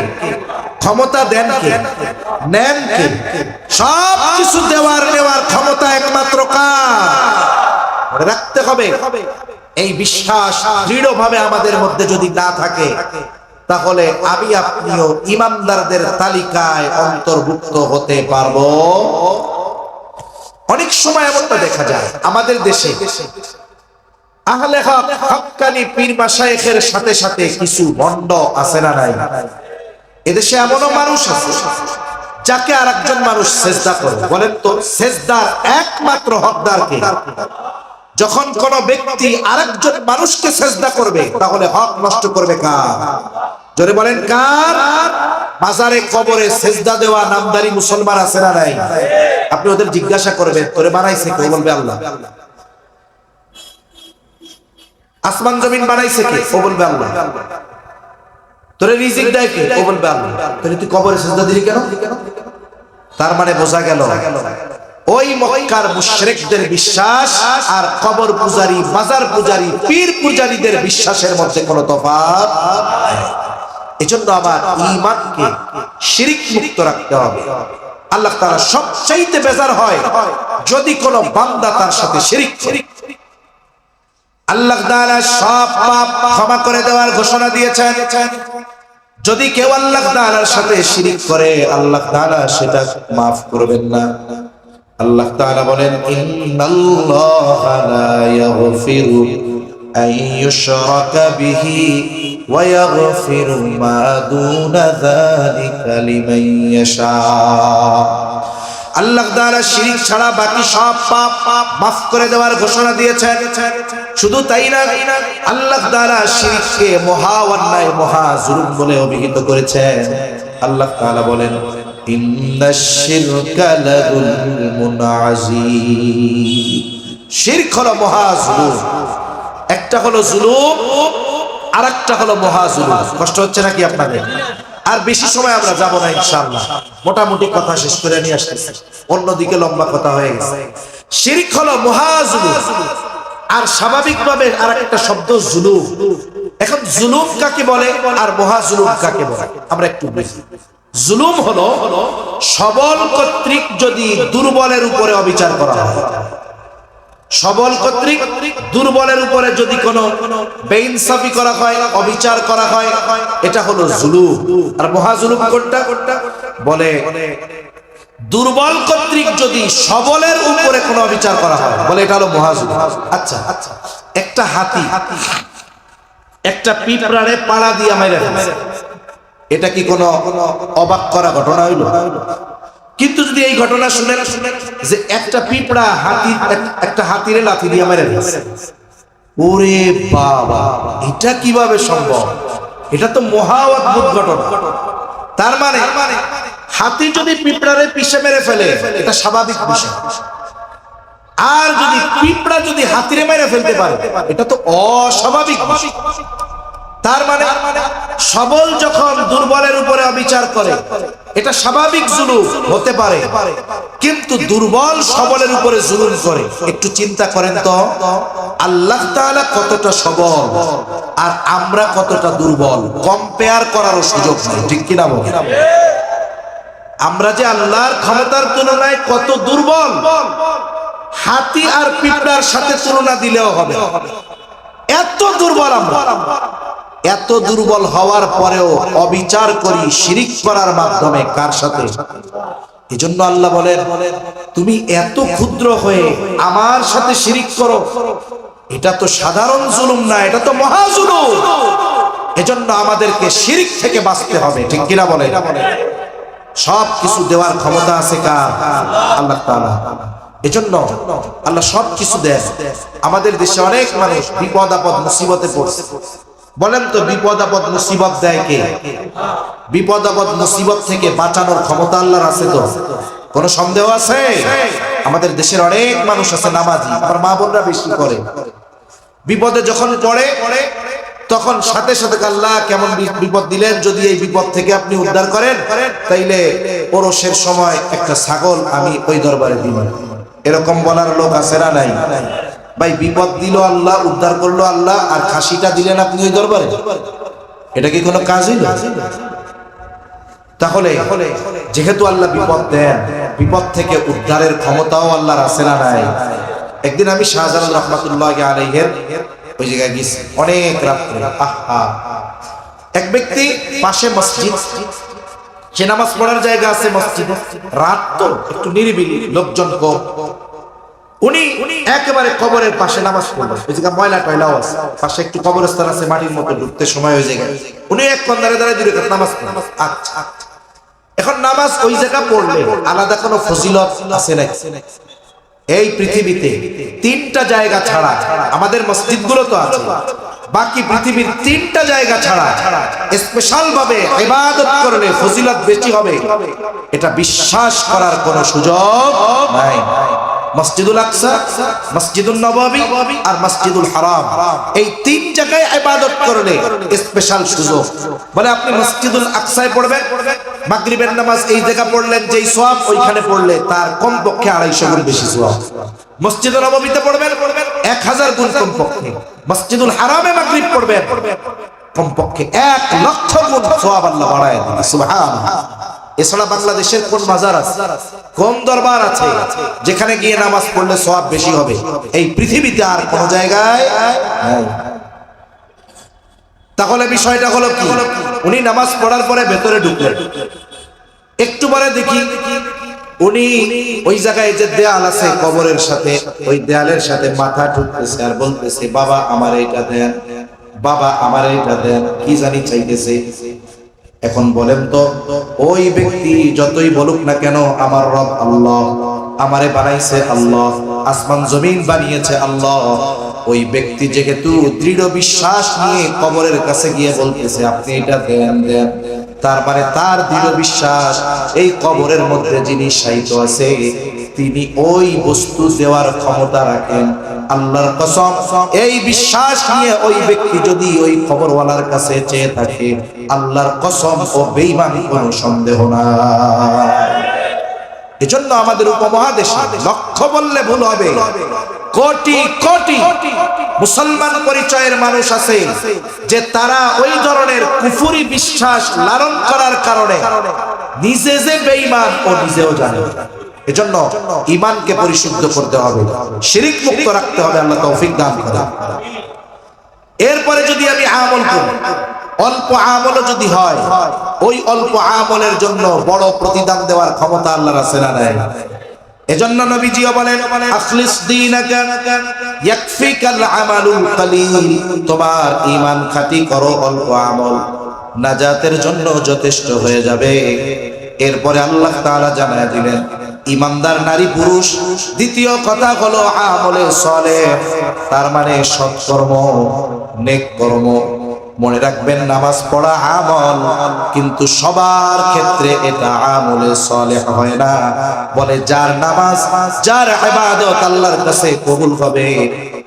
ক্ষমতা দেন কে, নেন কে, সব কিছু দেওয়ার নেওয়ার ক্ষমতা একমাত্র কার রাখতে হবে। এই বিশ্বাস দৃঢ়ভাবে আমাদের মধ্যে যদি না থাকে তাহলে আমি আপনিও ঈমানদারদের তালিকায় অন্তর্ভুক্ত হতে পারবো। অনেক সময় এমনটা দেখা যায় আমাদের দেশে আহলে হক হক্কানি পীর মাশায়েখের সাথে সাথে কিছু ভণ্ড আছে না নাই? এদেশে এমনও মানুষ আছে যাকে আরেকজন মানুষ সেজদা করে। বলেন তো সেজদার একমাত্র হকদার কে? যখন কোন ব্যক্তি আরেকজন মানুষকে সেজদা করবে তাহলে হক নষ্ট করবে কার? জোরে বলেন কার? মাজারে কবরে সেজদা দেওয়া নামদারি মুসলমান আছে না নাই? আপনি ওদের জিজ্ঞাসা করবেন তোরে বানাইছে কে? বলবে আল্লাহ। আসমান জমিন বানাইছে কে? ও বলবে আল্লাহ। তোরে রিজিক দেয় কে? ও বলবে আল্লাহ। তাহলে তুই কবরে সেজদা দিলি কেন? তার মানে বোঝা গেল ওই মক্কার মুশরিকদের বিশ্বাস আর কবর পূজারী, মাজার পূজারী, পীর পূজারীদের বিশ্বাসের মধ্যে কোনো তফাৎ নেই। এজন্য আমার ঈমানকে শিরক মুক্ত রাখতে হবে। আল্লাহ তাআলা সবচাইতে বেজার হয় যদি কোনো বান্দা তার সাথে শিরক করে। আল্লাহ তাআলা সব পাপ ক্ষমা করে দেওয়ার ঘোষণা দিয়েছেন। যদি কেউ আল্লাহ তাআলার সাথে শিরক করে আল্লাহ তাআলা সেটা মাফ করবেন না। আল্লাহ তাআলা বলেন ইন্নাল্লাহা লা ইয়াগফিরু আন ইউশরাকা বিহি ওয়া ইয়াগফিরু মা দুনা যালিকা লিমান ইয়াশা। আল্লাহ তাআলা শিরক ছাড়া বাকি সব পাপ মাফ করে দেওয়ার ঘোষণা দিয়েছেন। শুধু তাই না, আল্লাহ তাআলা শিরককে মহা অন্যায়, মহা জুলুম বলে অভিহিত করেছেন। আল্লাহ তাআলা বলেন ইন্নাশ শিরকা লাযুলমুন আযীম। শিরক হলো মহা জুলুম। একটা হলো জুলুম আর একটা হলো মহা জুলুম। কষ্ট হচ্ছে নাকি আপনাদের? আর বেশি সময় আমরা যাব না ইনশাআল্লাহ, মোটামুটি কথা শেষ করে নিয়ে আসতেছি, অন্যদিকে লম্বা কথা হয়ে গেছে। শিরক হলো মহা জুলুম আর স্বাভাবিকভাবে আরেকটা শব্দ জুলুম। এখন জুলুম কাকে বলে আর মহা জুলুম কাকে বলে আমরা একটু বুঝি। জুলুম হলো সবল কর্তৃক যদি দুর্বলের উপরে অবিচার করা হয়, সবল কর্তৃক দুর্বলের উপরে যদি কোনো বেইনসাফি করা হয়, অবিচার করা হয়, এটা হলো জুলুম। আর মহা জুলুম কোনটা? বলে দুর্বল কর্তৃক যদি সবলের উপরে কোনো অবিচার করা হয়, বলে এটা হলো মহা জুলুম। আচ্ছা, একটা হাতি একটা পিঁপড়ারে পাড়া দিয়ে মেরে ফেলে, এটা কি কোনো অবাক করা ঘটনা হইল? কিন্তু যদি এই ঘটনা শুনেন যে একটা পিঁপড়া একটা হাতিরে লাথি দিয়ে মেরে ফেলছে, ওরে বাবা, এটা কিভাবে সম্ভব? এটা তো মহা অদ্ভুত ঘটনা। তার মানে হাতি যদি পিঁপড়ারে পিষে মেরে ফেলে এটা স্বাভাবিক বিষয়, আর যদি পিঁপড়া যদি হাতিরে মেরে ফেলতে পারে এটা তো অস্বাভাবিক বিষয়। তার মানে সবল যখন দুর্বলের উপরে অবিচার করে এটা স্বাভাবিক জুলুম হতে পারে, কিন্তু দুর্বল সবলের উপরে জুলুম করে, একটু চিন্তা করেন তো আল্লাহ তাআলা কতটা সবল আর আমরা কতটা দুর্বল, কম্পেয়ার করার সুযোগ নেই, ঠিক কিনা বলেন? আমরা যে আল্লাহর ক্ষমতার তুলনায় কত দুর্বল, হাতি আর পিঁপড়ার সাথে তুলনা দিলেও হবে, এত দুর্বল আমরা। এত দুর্বল হওয়ার পরেও অবিচার করি শিরিক করার মাধ্যমে, কার সাথে? এজন্য আল্লাহ বলেন তুমি এত ক্ষুদ্র হয়ে আমার সাথে শিরিক করো, এটা তো সাধারণ জুলুম না, এটা তো মহা জুলুম। এজন্য আমাদেরকে শিরিক থেকে বাঁচতে হবে, ঠিক কিনা বলেন? সব কিছু দেওয়ার ক্ষমতা আছে কার? আল্লাহ তাআলা। এজন্য আল্লাহ সব কিছু দেন। আমাদের দেশে অনেক মানুষ বিপদ আপদ মুসিবতে পড়ছে, বলেন তো বিপদ আপদ মুসিবত দেয় কে? বিপদ আপদ মুসিবত থেকে বাঁচানোর ক্ষমতা আল্লাহর আছে তো? কোনো সন্দেহ আছে? আমাদের দেশের অনেক মানুষ আছে নামাজি, আমার মা বোনরা বেশি করে, বিপদে যখন পড়ে তখন সাথে সাথে আল্লাহ কেমন বিপদ দিলেন, যদি এই বিপদ থেকে আপনি উদ্ধার করেন তাইলে ওরসের সময় একটা ছাগল আমি ওই দরবারে দিব। এরকম বলার লোক আছে না নাই? ভাই বিপদ দিল আল্লাহ, উদ্ধার করলো আল্লাহ, আর খাসিটা দিলেন আপনি ওই দরবারে, এটা কি কোনো কাজ হইল? তাহলে যেহেতু আল্লাহ বিপদ দেন, বিপদ থেকে উদ্ধারের ক্ষমতাও আল্লাহর আছে না নাই? একদিন আমি শাহজালাল রহমাতুল্লাহ আলাইহির ওই জায়গায় গেছি অনেক রাত্রে। এক ব্যক্তি পাশে মসজিদ, সে নামাজ পড়ার জায়গা আছে মসজিদ, রাত তো একটু নিরিবিলি, লোকজন কম, উনি একেবারে কবরের পাশে নামাজ পড়লেন। ওই জায়গা ময়লা টয়লাও আছে, পাশে একটু কবরস্থান আছে, মাটির মতো ঢুকতে সময় ওই জায়গায় উনি এক কন্দারে দাঁড়িয়ে 2 রাকাত নামাজ পড়লেন। আচ্ছা, এখন নামাজ ওই জায়গা পড়লে আলাদা কোনো ফজিলত আছে নাকি? এই পৃথিবীতে তিনটা জায়গা ছাড়া, আমাদের মসজিদগুলো তো আছে, বাকি পৃথিবীর তিনটা জায়গা ছাড়া স্পেশাল ভাবে ইবাদত করলে ফজিলত বেশি হবে, এটা বিশ্বাস করার কোনো সুযোগ নাই। মসজিদুল আকসা, মসজিদুল নববী আর মসজিদুল হারাম, এই তিন জায়গায় ইবাদত করলে স্পেশাল সুযোগ। বলে আপনি মসজিদুল আকসায় পড়বেন, মাগরিবের নামাজ এই জায়গা পড়লেন, যেই সওয়াব ওইখানে পড়লে তার কমপক্ষে 250 গুণ বেশি সওয়াব। মসজিদুল নববীতে পড়বেন 1000 গুণ কমপক্ষে। মসজিদুল হারামে মাগরিব পড়বেন কমপক্ষে 1,00,000 গুণ সওয়াব আল্লাহ বাড়ায় দিবে। সুবহানাল্লাহ। এছাড়া বাংলাদেশের কোন মাজার আছে, কোন দরবার আছে যেখানে গিয়ে নামাজ পড়লে সওয়াব বেশি হবে? এই পৃথিবীতে আর কোন জায়গায় নাই। তাহলে বিষয়টা হলো কি? উনি নামাজ পড়ার পরে ভেতরে ঢুকলেন, একটু পরে দেখি উনি ওই জায়গায় যে দেয়াল আছে কবরের সাথে, ওই দেয়ালের সাথে মাথা ঠুকতেছে আর বলতেছে, বাবা আমার এইটা দেন, বাবা আমার এইটা দেন, কি জানি চাইতেছে। এখন বলেন তো, ওই ব্যক্তি যতই বলুক না কেন আমার রব আল্লাহ, আমারে বানাইছে আল্লাহ, আসমান জমিন বানিয়েছে আল্লাহ, ওই ব্যক্তি যেহেতু দৃঢ় বিশ্বাস নিয়ে কবরের কাছে গিয়ে বলতেছে আপনি এটা দেন দেন, তার মানে তার দৃঢ় বিশ্বাস এই কবরের মধ্যে যিনি শায়িত আছে তিনি ওই বস্তু দেওয়ার ক্ষমতা রাখেন। আল্লাহর কসম, এই বিশ্বাস নিয়ে ওই ব্যক্তি যদি ওই কবরওয়ালার কাছে চেয়ে থাকে, আল্লাহর কসম ও বেঈমান, কোনো সন্দেহ নাই। এজন্য আমাদের উপমহাদেশে লক্ষ বললে ভুল হবে, কোটি কোটি মুসলমান পরিচয়ের মানুষ আছে যে তারা ওই ধরনের কুফরি বিশ্বাস লালন করার কারণে নিজে যে বেঈমান ও নিজেও জানে। এজন্য ঈমানকে পরিশুদ্ধ করতে হবে, শিরক মুক্ত রাখতে হবে। আল্লাহ তৌফিক দান করেন। এরপরে যদি আমি আমল করি, অল্প আমলও যদি হয়, ওই অল্প আমলের জন্য বড় প্রতিদান দেওয়ার ক্ষমতা আল্লাহর আছে না নাই? এজন্য নবীজিও বলেন, আখলিস দীনাকা ইয়াকফিকাল আমালুল কালিল, তোমার ঈমান খাঁটি করো, অল্প আমল নাজাতের জন্য যথেষ্ট হয়ে যাবে। এরপরে আল্লাহ তাআলা জানায় দিলেন ইমানদার নারী পুরুষ, দ্বিতীয় কথা হলো আমলে সালেহ, তার মানে সৎকর্ম, নেক কর্ম। মনে রাখবেন, নামাজ পড়া আমল, কিন্তু সবার ক্ষেত্রে এটা আমলে সালেহ হয় না। বলে যার নামাজ, যার ইবাদত আল্লাহর কাছে কবুল হবে,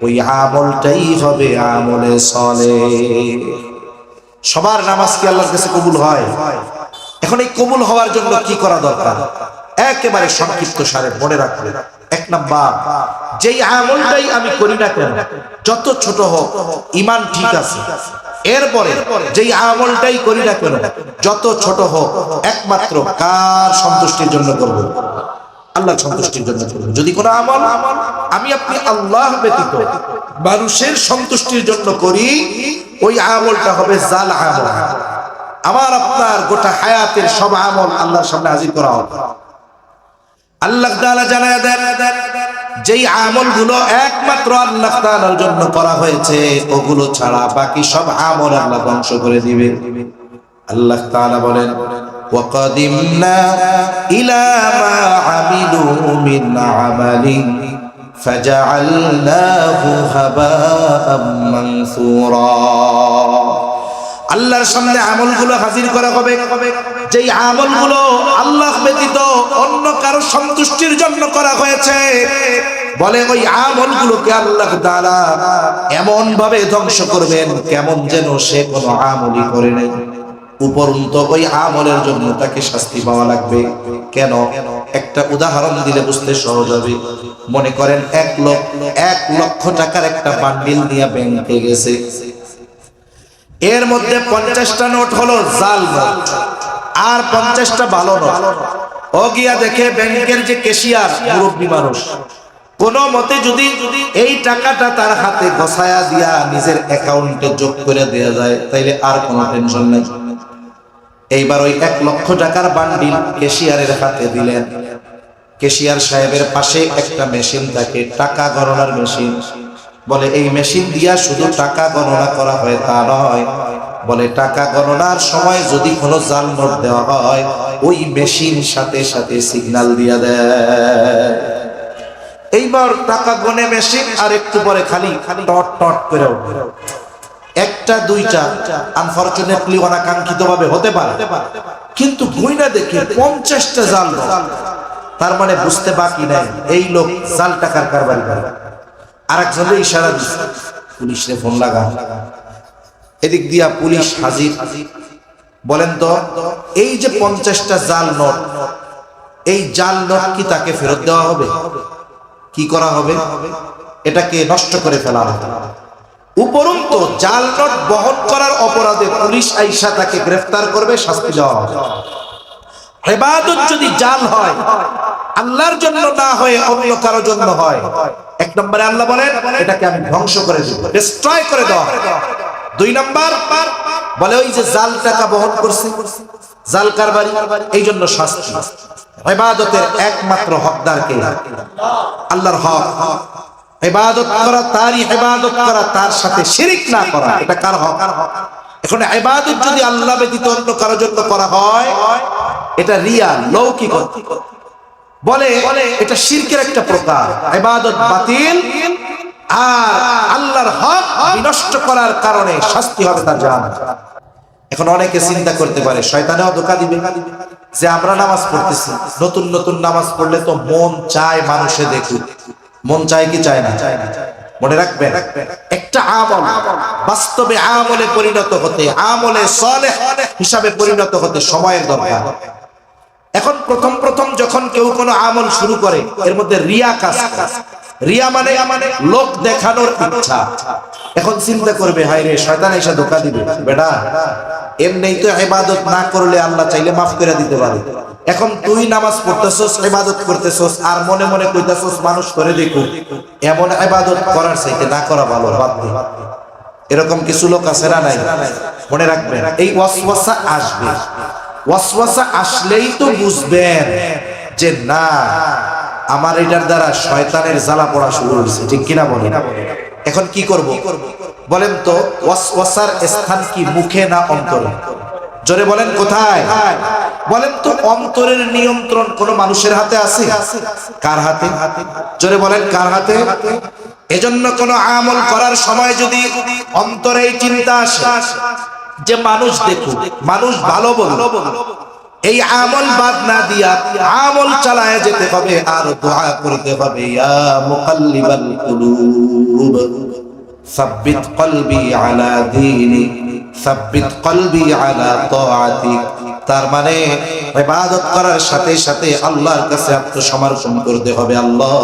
ওই আমলটাই হবে আমলে সালেহ। সবার নামাজ কি আল্লাহর কাছে কবুল হয়? এখন এই কবুল হওয়ার জন্য কি করা দরকার? একেবারে সংক্ষিপ্ত সারে মনে রাখবেন, 1 নাম্বার, যেই আমলটাই আমি করি না কেন, যত ছোট হোক, ঈমান ঠিক আছে। এরপরে যেই আমলটাই করি না কেন, যত ছোট হোক, একমাত্র কার সন্তুষ্টির জন্য করব? আল্লাহর সন্তুষ্টির জন্য করব। যদি কোনো আমল আমি আপনি আল্লাহ ব্যতীত মানুষের সন্তুষ্টির জন্য করি, ওই আমলটা হবে জাল আমল। আমার আপনার গোটা হায়াতের সব আমল আল্লাহর সামনে হাজির করা হবে। আল্লাহ তাআলা জানায় দেন, যেই আমলগুলো একমাত্র আল্লাহ তাআলার জন্য করা হয়েছে, ওগুলো ছাড়া বাকি সব আমল আল্লাহ ধ্বংস করে দিবে। আল্লাহ তাআলা বলেন, ওয়াকাদিমনা ইলা মা আমিলু মিন আমালিন ফাজআলনাহু হাবাআম মানসুরা। আল্লাহর সামনে আমলগুলো হাজির করা হবে, যেই আমলগুলো আল্লাহ ব্যতীত অন্য কারো সন্তুষ্টির জন্য করা হয়েছে। বলে ওই আমলগুলোকে আল্লাহ তাআলা এমন ভাবে ধ্বংস করবেন, কেমন যেন সে কোনো আমলই করে নাই। উপরন্তু ওই আমলের জন্য তাকে শাস্তি পাওয়া লাগবে। কেন? একটা উদাহরণ দিলে বুঝতে সহজ হবে। মনে করেন 1 লক্ষ টাকার একটা বান্ডিল নিয়ে ব্যাংকে গেছে, এর মধ্যে 50টা নোট হলো জাল নোট আর 50টা ভালো নোট। ও গিয়া দেখে ব্যাংকের যে ক্যাশিয়ার মুরব্বী মানুষ, কোন মতে যদি এই টাকাটা তার হাতে গছায়া দিয়া নিজের অ্যাকাউন্টে যোগ করে দেয়া যায়, তাইলে আর কোনো টেনশন নেই। এইবার ওই 1 লক্ষ টাকার বান্ডিল ক্যাশিয়ারের হাতে দিলেন। ক্যাশিয়ার সাহেবের পাশে একটা মেশিন থাকে, টাকা গণনার মেশিন। বলে এই মেশিন দিয়া শুধু টাকা গণনা করা হয় তা নয়, বলে টাকা গণনার সময় যদি কোনো জাল নোট দেওয়া হয়, ওই মেশিন সাথে সাথে সিগন্যাল দিয়া দেয়। এইবার টাকা গনে মেশিন, আর একটু পরে খালি টট টট করে উঠবে। একটা দুইটা আনফরচুনেটলি অনাকাঙ্ক্ষিত ভাবে হতে পারে, কিন্তু গুইনা দেখে 50টা জাল নোট, তার মানে বুঝতে বাকি নাই এই লোক জাল টাকার কারবারি করে। আরেকজনে ইশারা দিচ্ছে, পুলিশে ফোন লাগা। এদিক দিয়া পুলিশ হাজির। বলেন তো, এই যে 50টা জাল নোট, এই জাল নোট কি তাকে ফেরত দেওয়া হবে? কি করা হবে? এটাকে নষ্ট করে ফেলা হবে। উপরন্তু জাল নোট বহন করার অপরাধে পুলিশ আইসা তাকে গ্রেফতার করবে, শাস্তি দেওয়া হবে। ইবাদত যদি জাল হয়, আল্লাহর জন্য না হয়ে অন্য কারোর জন্য হয়, এক নম্বরে আল্লাহ বলেন এটাকে আমি ধ্বংস করে দেব, ডিস্ট্রয় করে দেওয়া। দুই নম্বর বলে ওই যে জাল টাকা বহন করছে, জাল কারবারি, এই জন্য শাস্তি। ইবাদতের একমাত্র হকদার কে? আল্লাহর হক। ইবাদত করা তারই, ইবাদত করা তার সাথে শিরক না করা, এটা কার হক? এখন ইবাদত যদি আল্লাহ ব্যতীত অন্য কারোর জন্য করা হয়, এটা রিয়া, লৌকিক, বলে এটা শিরকের একটা প্রকার। ইবাদত বাতিল, আর আল্লাহর হক বিনষ্ট করার কারণে শাস্তি হবে তার জাহান্নাম। এখন অনেকে চিন্তা করতে পারে শয়তানেও ধোঁকা দিবে যে আমরা নামাজ পড়তেছি, নতুন নতুন নামাজ পড়লে তো মন চায় মানুষে দেখুক। মন চায় কি চায় না? মনে রাখবেন, একটা আমল বাস্তবে আমলে পরিণত হতে, আমলে সালেহ হিসাবে পরিণত হতে সময়ের দরকার। এখন প্রথম প্রথম যখন কেউ কোনো আমল শুরু করে, এর মধ্যে রিয়া কাজ করে। রিয়া মানে লোক দেখানোর ইচ্ছা। এখন চিন্তা করবে, হায় রে, শয়তান এসে ধোঁকা দিবে। বেটা, এমনি তো ইবাদত না করলে আল্লাহ চাইলে মাফ করে দিতে পারে। এখন তুই নামাজ পড়তেছস, ইবাদত করতেছস, আর মনে মনে কইতাছস মানুষ করে দেখুক। এমন ইবাদত করার চাইতে না করা ভালো, বাদ দে। এরকম কিছু লোক আছে না? নাই? মনে রাখবেন, এই ওয়াসওয়াসা আসবে। ওয়াসওয়াসা আসলেই তো বুঝবেন যে না, আমার এটার দ্বারা শয়তানের জ্বালা পড়া শুরু হয়েছে, ঠিক কিনা বলেন? এখন কি করব বলেন তো? ওয়াসওয়াসার স্থান কি মুখে না অন্তরে? জোরে বলেন, কোথায়? বলেন তো, অন্তরের নিয়ন্ত্রণ কোন মানুষের হাতে আছে? কার হাতে? জোরে বলেন, কার হাতে? এজন্য কোন আমল করার সময় যদি অন্তরে এই চিন্তা আসে যে মানুষ দেখুক, মানুষ ভালো বলুক, এই আমল বাদ না দিয়া আমল চালায় যেতে হবে, আর দোয়া করতে হবে, ইয়া মুকাল্লিবাল কুলুব সাব্বিত কলবি আলা দীনিক, সাব্বিত কলবি আলা তাআতিক। তার মানে ইবাদত করার সাথে সাথে আল্লাহর কাছে আত্মসমর্পণ করতে হবে। আল্লাহ,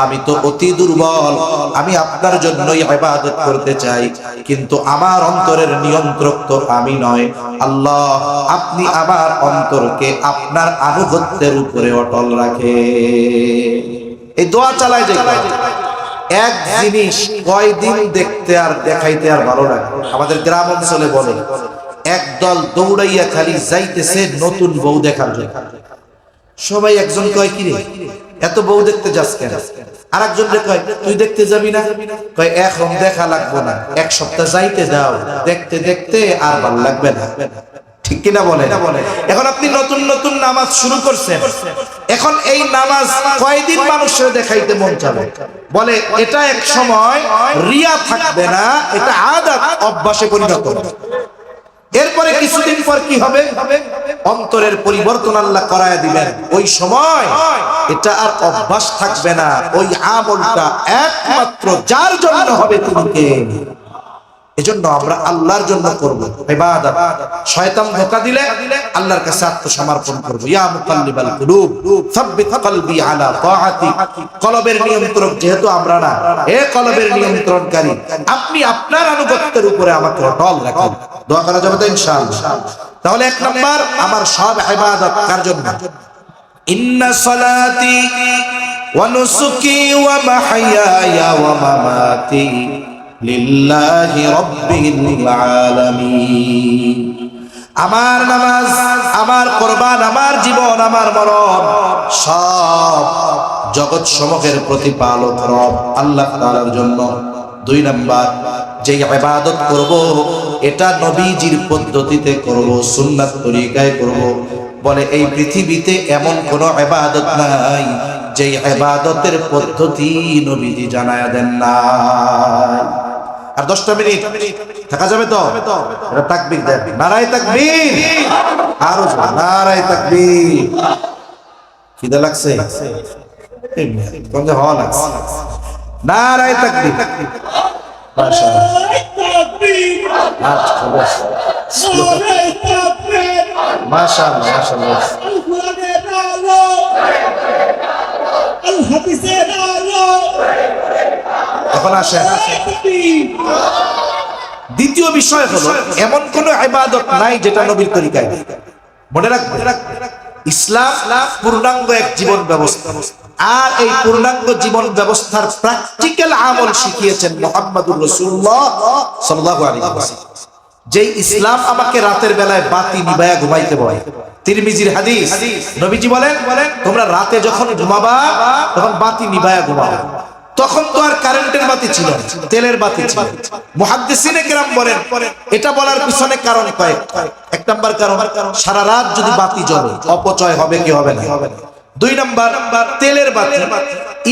আমি তো অতি দুর্বল, আমি আপনার জন্যই ইবাদত করতে চাই, কিন্তু আমার অন্তরের নিয়ন্ত্রক তো আমি নয়। আল্লাহ, আপনি আমার অন্তরকে আপনার আনুগত্যের উপরে অটল রাখে। এই দোয়া চালায় যে এক জিনিস কয়দিন দেখতে আর দেখাইতে আর ভালো লাগে। আমাদের গ্রাম অঞ্চলে বলে, একদল দৌড়াইয়া খালি যাইতেছে নতুন বউ দেখার জন্য। সবাই একজন কয়, কি রে এত বউ দেখতে যাস কেন? আর একজন কয়, তুই দেখতে যাবি না? কয়, এখন দেখা লাগবে না, এক সপ্তাহ যাইতে দাও, দেখতে দেখতে আর ভালো লাগবে না। ঠিক কিনা বলে? এখন আপনি নতুন নতুন নামাজ শুরু করছেন, এখন এই নামাজ কয়দিন মানুষের দেখাইতে মন চাবে? বলে এটা এক সময় রিয়া থাকবে না, এটা আদত, অভ্যাসে পরিণত হবে। এরপরে কিছুদিন পর কি হবে? অন্তরের পরিবর্তন আল্লাহ করায় দিবেন। ওই সময় এটা আর অভ্যাস থাকবে না, ওই আমলটা একমাত্র যার জন্য হবে তিনি কে? এজন্য আমরা আল্লাহর জন্য করব ইবাদত। শয়তান ধোঁকা দিলে আল্লাহর কাছে আত্মসমর্পণ করব। ইয়া মুকাল্লিবাল কুলুব সাব্বিত কলবি আলা তাআতিক। কলবের নিয়ন্ত্রক যেহেতু আমরা না, হে কলবের নিয়ন্ত্রণকারী, আপনি আপনার আনুগত্যের উপরে আমাকে অটল রাখুন। দোয়া করা যাবে তো ইনশাআল্লাহ? তাহলে এক নাম্বার, আমার সব ইবাদত কার জন্য? ইন্না সালাতি ওয়া নুসুকি ওয়া মাহইয়ায়া ওয়া মামাতি লিল্লাহি রাব্বিল আলামিন। আমার নামাজ, আমার কুরবান, আমার জীবন, আমার মরণ সব জগৎ সমূহের প্রতিপালক রব আল্লাহ তাআলার জন্য। দুই নাম্বার, যে ইবাদত করব এটা নবীজির পদ্ধতিতে করব, সুন্নাত তরিকায় করব। বলে এই পৃথিবীতে এমন কোন ইবাদত নাই যেই ইবাদতের পদ্ধতি নবীজি জানায়া দেন না। আর 10টা মিনিট থাকা যাবে তো? এটা তাকবীর দেন, নারায়ে তাকবীর, আরো নারায়ে তাকবীর। খিদা লাগছে? কোন যে হওয়া লাগছে, নারায়ে তাকবীর, মাশাআল্লাহ। মাশাআল্লাহ মাশাআল্লাহ। এখন আসেন, দ্বিতীয় বিষয় হলো এমন কোন ইবাদত নাই যেটা নবীর তরিকায়। মনে রাখবেন, ইসলাম পূর্ণাঙ্গ এক জীবন ব্যবস্থা, আর এই পূর্ণাঙ্গ জীবন ব্যবস্থার প্র্যাকটিক্যাল আমল শিখিয়েছেন মুহাম্মদুর রাসূলুল্লাহ সাল্লাল্লাহু আলাইহি ওয়াসাল্লাম। যেই ইসলাম আমাকে রাতের বেলায় বাতি নিভায়া ঘুমাইতে বলে। তিরমিজির হাদিস, নবীজি বলেন তোমরা রাতে যখন ঘুমাবা তখন বাতি নিভায়া ঘুমাও। তখন তো আর কারেন্টের বাতি ছিল না, তেলের বাতি ছিল। মুহাদ্দিসিনে কেরাম বলেন এটা বলার পিছনে কারণ কয়েকটা। এক নাম্বার কারণ, সারা রাত যদি বাতি জ্বলে অপচয় হবে কি হবে না? 2 নাম্বার, তেলের বাতি,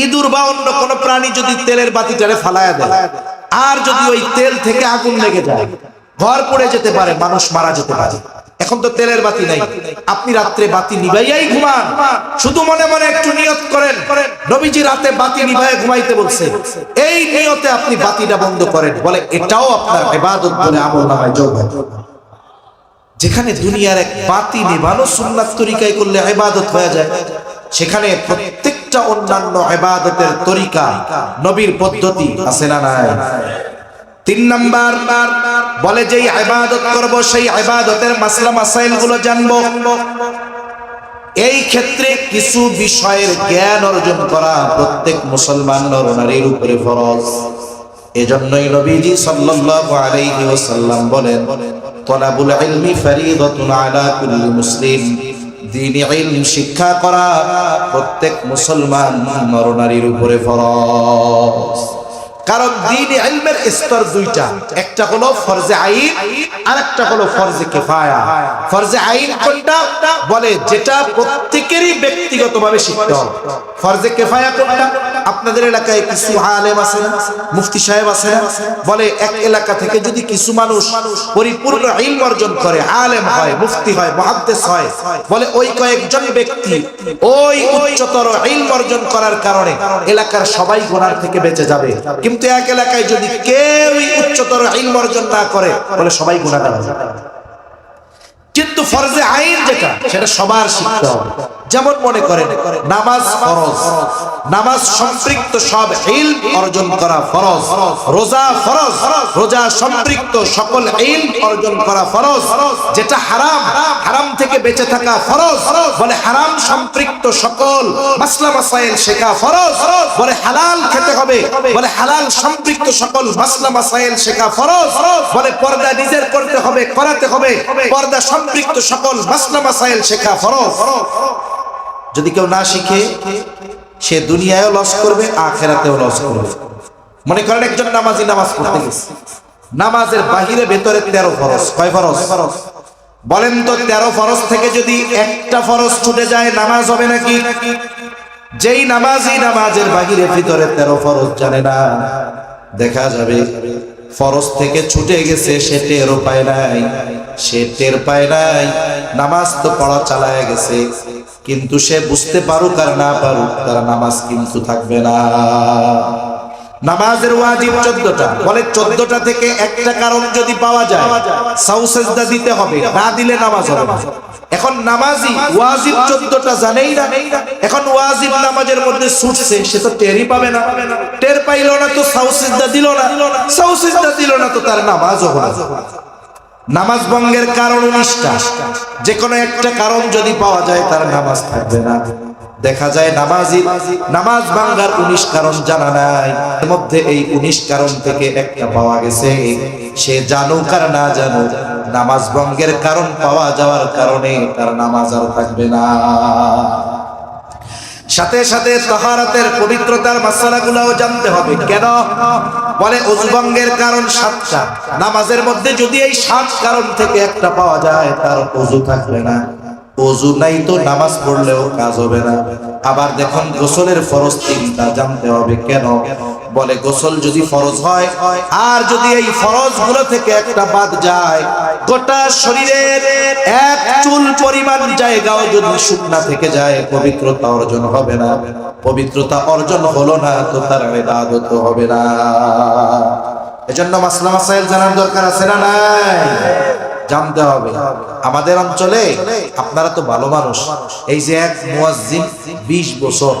ইঁদুর বা অন্য কোন প্রাণী যদি তেলের বাতিটারে ফালায়া দেয়, আর যদি ওই তেল থেকে আগুন লেগে যায়, ঘর পড়ে যেতে পারে, মানুষ মারা যেতে পারে। এখন তো তেলের বাতি নাই, আপনি রাত্রে বাতি নিভাইয়াই ঘুমান। শুধু মনে মনে একটু নিয়ত করেন, নবীজি রাতে বাতি নিভাইয়া ঘুমাইতে বলছে, এই নিয়তে আপনি বাতিটা বন্ধ করেন, বলে এটাও আপনার ইবাদত বলে আমলনামায় যোগ হয়। যেখানে দুনিয়ার এক বাতি নিভানো সুন্নাত তরিকায় করলে ইবাদত হয়ে যায়, সেখানে প্রত্যেকটা অন্যান্য ইবাদতের তরিকা নবীর পদ্ধতি আছে না নাই? 3 নাম্বার বলে যেই ইবাদত করব সেই ইবাদতের মাসলা মাসাইল গুলো জানবো। এই ক্ষেত্রে কিছু বিষয়ের জ্ঞান অর্জন করা প্রত্যেক মুসলমান নর-নারীর উপরে ফরজ। এজন্যই নবীজি সাল্লাল্লাহু আলাইহি ওয়াসাল্লাম বলেন, তলাবুল ইলমি ফরিদাতুন আলা কুল্লি মুসলিম। দ্বীনি ইলম শিক্ষা করা প্রত্যেক মুসলমান নর-নারীর উপরে ফরজ। কারণ দ্বীনি ইলমের স্তর 2টা, একটা হলো ফরজে আইন আর একটা হলো ফরজে কিফায়া। ফরজে আইন কোনটা? বলে যেটা প্রত্যেকেরই ব্যক্তিগতভাবে শিখতে হবে। ফরজে কিফায়া কোনটা? আপনাদের এলাকায় কিছু আলেম আছে, মুফতি সাহেব আছে, বলে এক এলাকা থেকে যদি কিছু মানুষ পরিপূর্ণ ইলম অর্জন করে, আলেম হয়, মুফতি হয়, মুহাদ্দিস হয়, বলে ওই কয়েকজন ব্যক্তি ওই উচ্চতর ইলম অর্জন করার কারণে এলাকার সবাই গুনাহ থেকে বেঁচে যাবে। কিন্তু এক এলাকায় যদি কেউই উচ্চতর ইলম অর্জন না করে, বলে সবাই গুনাহগার হবে। কিন্তু ফরজে আইন যেটা, সেটা সবার শিখতে হবে। যেমন মনে করেন নামাজ ফরজ, নামাজ সম্পৃক্ত সব ইলম অর্জন করা ফরজ। রোজা ফরজ, রোজা সম্পৃক্ত সকল ইলম অর্জন করা ফরজ। যেটা হারাম, হারাম থেকে বেঁচে থাকা ফরজ। বলে হারাম সম্পৃক্ত সকল মাসলা মাসাইল শেখা ফরজ। বলে হালাল খেতে হবে, বলে হালাল সম্পৃক্ত সকল মাসলা মাসাইল শেখা ফরজ। বলে পর্দা নিজের করতে হবে, করাতে হবে, পর্দা সম্পৃক্ত সকল মাসলা মাসাইল শেখা ফরজ। যদি কেউ না শিখে, সে দুনিয়ায়ও লস করবে, আখিরাতেও লস করবে। মনে করেন একজন নামাজি নামাজ পড়তে গেছে, নামাজের বাহিরে ভেতরে 13 ফরজ। কয় ফরজ? বলেন তো 13 ফরজ থেকে যদি একটা ফরজ ছুটে যায়, নামাজ হবে নাকি? যেই নামাজি নামাজের বাহিরে ভিতরে 13 ফরজ জানে না, দেখা যাবে ফরজ থেকে ছুটে গেছে, সে টেরও পায় নাই, সে টের পায় নাই। নামাজ তো পড়া চালায় গেছে, কিন্তু সে বুঝতে পারুক আর না পারুক, তার নামাজ কিন্তু থাকবে না। নামাজের ওয়াজিব 14টা, বলে 14টা থেকে একটা কারণ যদি পাওয়া যায়, সাউ সিজদা দিতে হবে, না দিলে নামাজ হবে না। এখন নামাজি ওয়াজিব 14টা জানেই না, এখন ওয়াজিব নামাজের মধ্যে ছুটছে, সে তো টেরই পাবে না। টের পাইলো না তো সাউ সিজদা দিল না, সাউ সিজদা দিল না তো তার নামাজও হবে না। নামাজ ভঙ্গের কারণ 19টা, যে কোনো একটা কারণ যদি পাওয়া যায়, তার নামাজ থাকবে না। দেখা যায় নামাজি নামাজ ভাঙ্গার 19 কারণ জানা নাই, এর মধ্যে এই 19 কারণ থেকে একটা পাওয়া গেছে, সে জানুক আর না জানুক, নামাজ ভঙ্গের কারণ পাওয়া যাওয়ার কারণে তার নামাজ আর থাকবে না। সাথে সাথে তাহারাতের পবিত্রতার মাসআলাগুলোও জানতে হবে। কেন? বলে ওযু ভঙ্গের কারণ 7টা, নামাজের মধ্যে যদি এই 7 কারণ থেকে একটা পাওয়া যায়, তার ওযু থাকবে না। ওযু নাই তো নামাজ পড়লেও কাজ হবে না। আবার দেখুন গোসলের ফরজ তিনটা, জানতে হবে কেন। বলে গোসল যদি ফরজ হয় আর যদি এই ফরজ গুলো থেকে একটা বাদ যায়, গোটা শরীরের এক চুল পরিমাণ জায়গাও যদি শুকনা থেকে যায়, পবিত্রতা অর্জন হবে না। পবিত্রতা অর্জন হলো না তো তার ইবাদত হবে না। এজন্য মাসলা মাসাইল জানার দরকার আছে না নাই? জানতে হবে। আমাদের অঞ্চলে আপনারা তো ভালো মানুষ, এই যে এক মুয়াজ্জিন 20 বছর,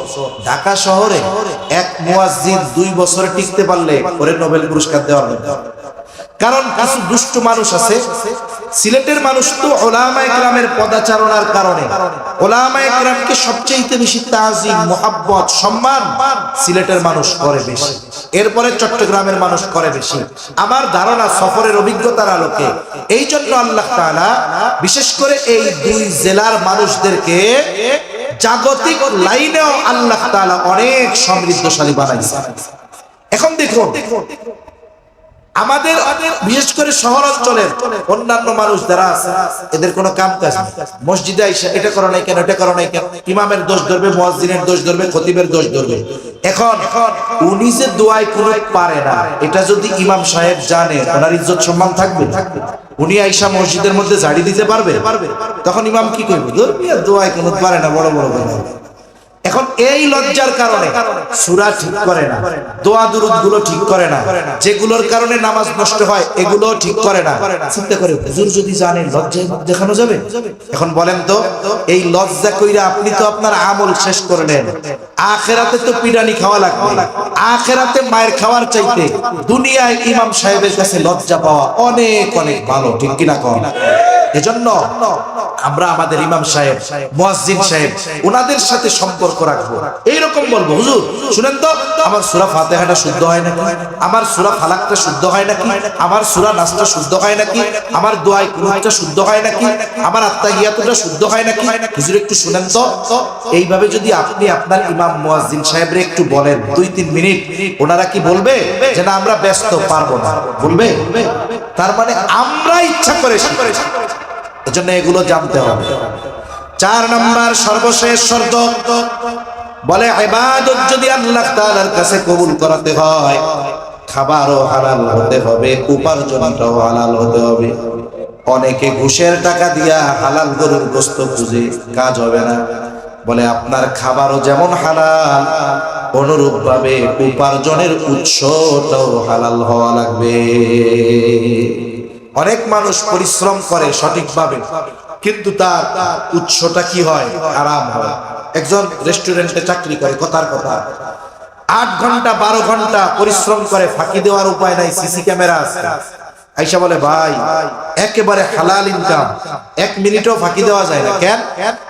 ঢাকা শহরে এক মুয়াজ্জিন 2 বছরে টিকতে পারলে ওরে নোবেল পুরস্কার দেওয়ার কথা। কারণ কিছু দুষ্ট মানুষ আছে, সিলেটের মানুষ তো উলামায়ে কেরামের পদাচারণার কারণে উলামায়ে কেরামকে সবচেয়ে বেশি তাজিম, মুহাব্বত, সম্মান সিলেটের মানুষ করে বেশি, এরপরে চট্টগ্রামের মানুষ করে বেশি। আমার ধারণা সফরের অভিজ্ঞতার আলোকে এই জন্য আল্লাহ তাআলা বিশেষ করে এই 2 জেলার মানুষদেরকে জাগতিক লাইনেও আল্লাহ তাআলা অনেক সমৃদ্ধশালী বানাইছে। এখন দেখুন, আমাদের বিশেষ করে শহর অঞ্চলের অন্যান্য মানুষ যারা আছে, এদের কোনো কাম কাজ নেই। মসজিদে আইসা এটা করো নাই কেন, এটা করো নাই কেন, ইমামের দোষ ধরবে, মুয়াজ্জিনের দোষ ধরবে, খতিবের দোষ ধরবে। এখন উনি যে দোয়ায় কুনুত পারে না, এটা যদি ইমাম সাহেব জানে, ওনার ইজ্জত সম্মান থাকবে? উনি আইসা মসজিদের মধ্যে ঝাড়ি দিতে পারবে? তখন ইমাম কি করবে? দোয়ায় কুনুত পারে না, বড় বড় কথা। এখন এই লজ্জার কারণে সূরা ঠিক করে না, দোয়া দুরূদ গুলো ঠিক করে না, যেগুলোর কারণে নামাজ নষ্ট হয় এগুলো ঠিক করে না। চিন্তা করে হুজুর যদি জানেন লজ্জা দেখানো যাবে? এখন বলেন তো, এই লজ্জা কইরা আপনি তো আপনার আমল শেষ করলেন, আখিরাতে তো পিটানি খাওয়া লাগবে। আখিরাতে মায়ের খাওয়ার চাইতে দুনিয়ায় ইমাম সাহেবের কাছে লজ্জা পাওয়া অনেক অনেক ভালো, ঠিক কিনা কন? এজন্য আমরা আমাদের ইমাম সাহেব, মুয়াজ্জিন সাহেব, ওনাদের সাথে সম্পর্ক রাখবো। এইরকম বলবো, হুজুর শুনেন তো, আমার সূরা ফাতিহাটা শুদ্ধ হয় নাকি, আমার সূরা ফালাকটা শুদ্ধ হয় নাকি, আমার সূরা নাসটা শুদ্ধ হয় নাকি, আমার দোয়ায় কুনুতটা শুদ্ধ হয় নাকি, আমার আত্তাহিয়াতুটা শুদ্ধ হয় নাকি, হুজুর একটু শুনেন তো। এইভাবে যদি আপনি আপনার ইমাম মুয়াজ্জিন সাহেবরে একটু বলেন 2-3 মিনিট, ওনারা কি বলবে যে না আমরা ব্যস্ত, পারবো না? বলবে। তার মানে আমরা ইচ্ছা করে শিখি। এজন্য এগুলো জানতে হবে। 4 নাম্বার সর্বশেষ শর্ত, বলে ইবাদত যদি আল্লাহ তাআলার কাছে কবুল করাতে হয়, খাবারও হালাল হতে হবে, উপার্জনটাও হালাল হতে হবে। অনেকে ঘুষের টাকা দিয়া হালাল গরুর গোশত খুঁজে, কাজ হবে না। বলে আপনার খাবারও যেমন হালাল, অনুরূপ ভাবে উপার্জনের উৎসটাও হালাল হওয়া লাগবে। অনেক মানুষ পরিশ্রম করে সঠিকভাবে, কিন্তু তার উৎসটা কি হয়? আরাম হয়। একজন রেস্টুরেন্টে চাকরি করে, কথার কথা 8 ঘন্টা 12 ঘন্টা পরিশ্রম করে, ফাঁকি দেওয়ার উপায় নাই, সিসি ক্যামেরা আছে। আইসা বলে ভাই একেবারে হালাল ইনকাম, 1 মিনিটও ফাঁকি দেওয়া যায় না। কেন?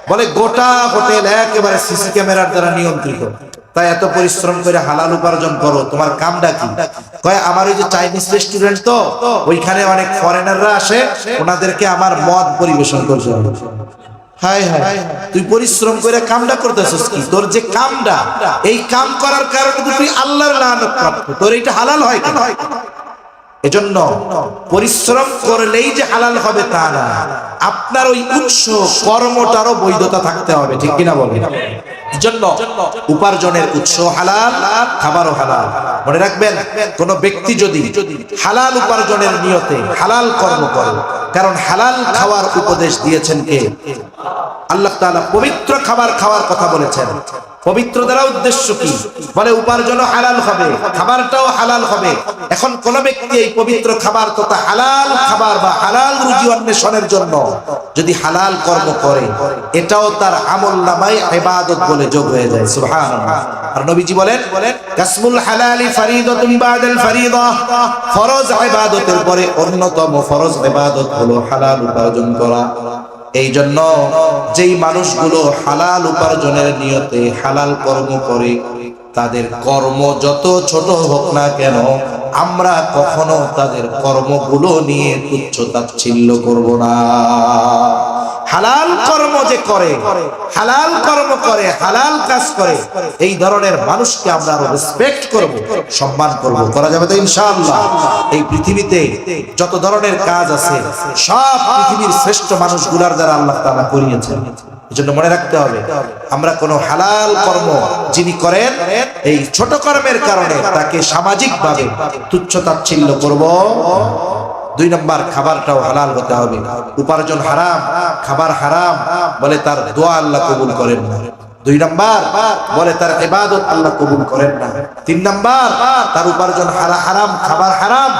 বলে গোটা হোটেল একেবারে সিসি ক্যামেরার দ্বারা নিয়ন্ত্রিত, তাই এত পরিশ্রম করে হালাল উপার্জন করো, তোমার কামটা কি? কয় আমার ওই যে চাইনিজ রেস্টুরেন্ট, তো ওইখানে অনেক ফরেনাররা আসে, ওনাদেরকে আমার মদ পরিবেশন করতে হবে। হায় হায়, তুই পরিশ্রম করে কামটা করতেছিস কি? তোর যে কামটা, এই কাম করার কারণে তুই আল্লাহর লানত প্রাপ্ত, তোর এইটা হালাল হয় কেন? এজন্য পরিশ্রম করলেই যে হালাল হবে তা না, আপনার ওই উৎস কর্মটারও বৈধতা থাকতে হবে, ঠিক কিনা বলেন? জন্য উপার্জনের উৎস হালাল, খাবারও হালাল। মনে রাখবেন, কোন ব্যক্তি যদি হালাল উপার্জনের নিয়তে হালাল কর্ম করে, কারণ হালাল খাওয়ার উপদেশ দিয়েছেন কে? আল্লাহ তাআলা পবিত্র খাবার খাওয়ার কথা বলেছেন। পবিত্র দ্বারা উদ্দেশ্য কি? বলে উপার্জনও হালাল হবে, খাবারটাও হালাল হবে। এখন কোন ব্যক্তি এই পবিত্র খাবার তথা হালাল খাবার বা হালাল রুজি অন্বেষণের জন্য যদি হালাল কর্ম করে, এটাও তার আমলনামায় ইবাদত বলে যোগ হয়ে যায়। সুবহানাল্লাহ। আর নবীজি বলেন, কাসমুল হালালি ফরিদাতুন বাদাল ফরিদা, ফরজ ইবাদতের পরে অন্যতম ফরজ ইবাদত হলো হালাল উপার্জন করা। এই জন্য যেই মানুষগুলো হালাল উপার্জনের নিয়তে হালাল কর্ম করে, তাদের কর্ম যত ছোট হোক না কেন, আমরা কখনো তাদের কর্মগুলো নিয়ে তুচ্ছ তাচ্ছিল্য করব না। হালাল কর্ম যে করে, হালাল কর্ম করে, হালাল কাজ করে, এই ধরনের মানুষকে আমরা আরো রেসপেক্ট করব, সম্মান করব। করা যাবে তো ইনশাআল্লাহ? এই পৃথিবীতে যত ধরনের কাজ আছে, সব পৃথিবীর শ্রেষ্ঠ মানুষগুলার দ্বারা আল্লাহ তাআলা করিয়েছেন। এজন্য মনে রাখতে হবে, আমরা কোনো হালাল কর্ম যিনি করেন, এই ছোট কর্মের কারণে তাকে সামাজিকভাবে তুচ্ছ তাচ্ছিল্য করব। 2 নম্বর, খাবারটাও হালাল হতে হবে। উপার্জন হারাম, খাবার হারাম, বলে তার দোয়া আল্লাহ কবুল করেন না। 2 নম্বর, বলে তার ইবাদত আল্লাহ কবুল করেন না। 3 নম্বর, তার উপার্জন হারাম, খাবার হারাম।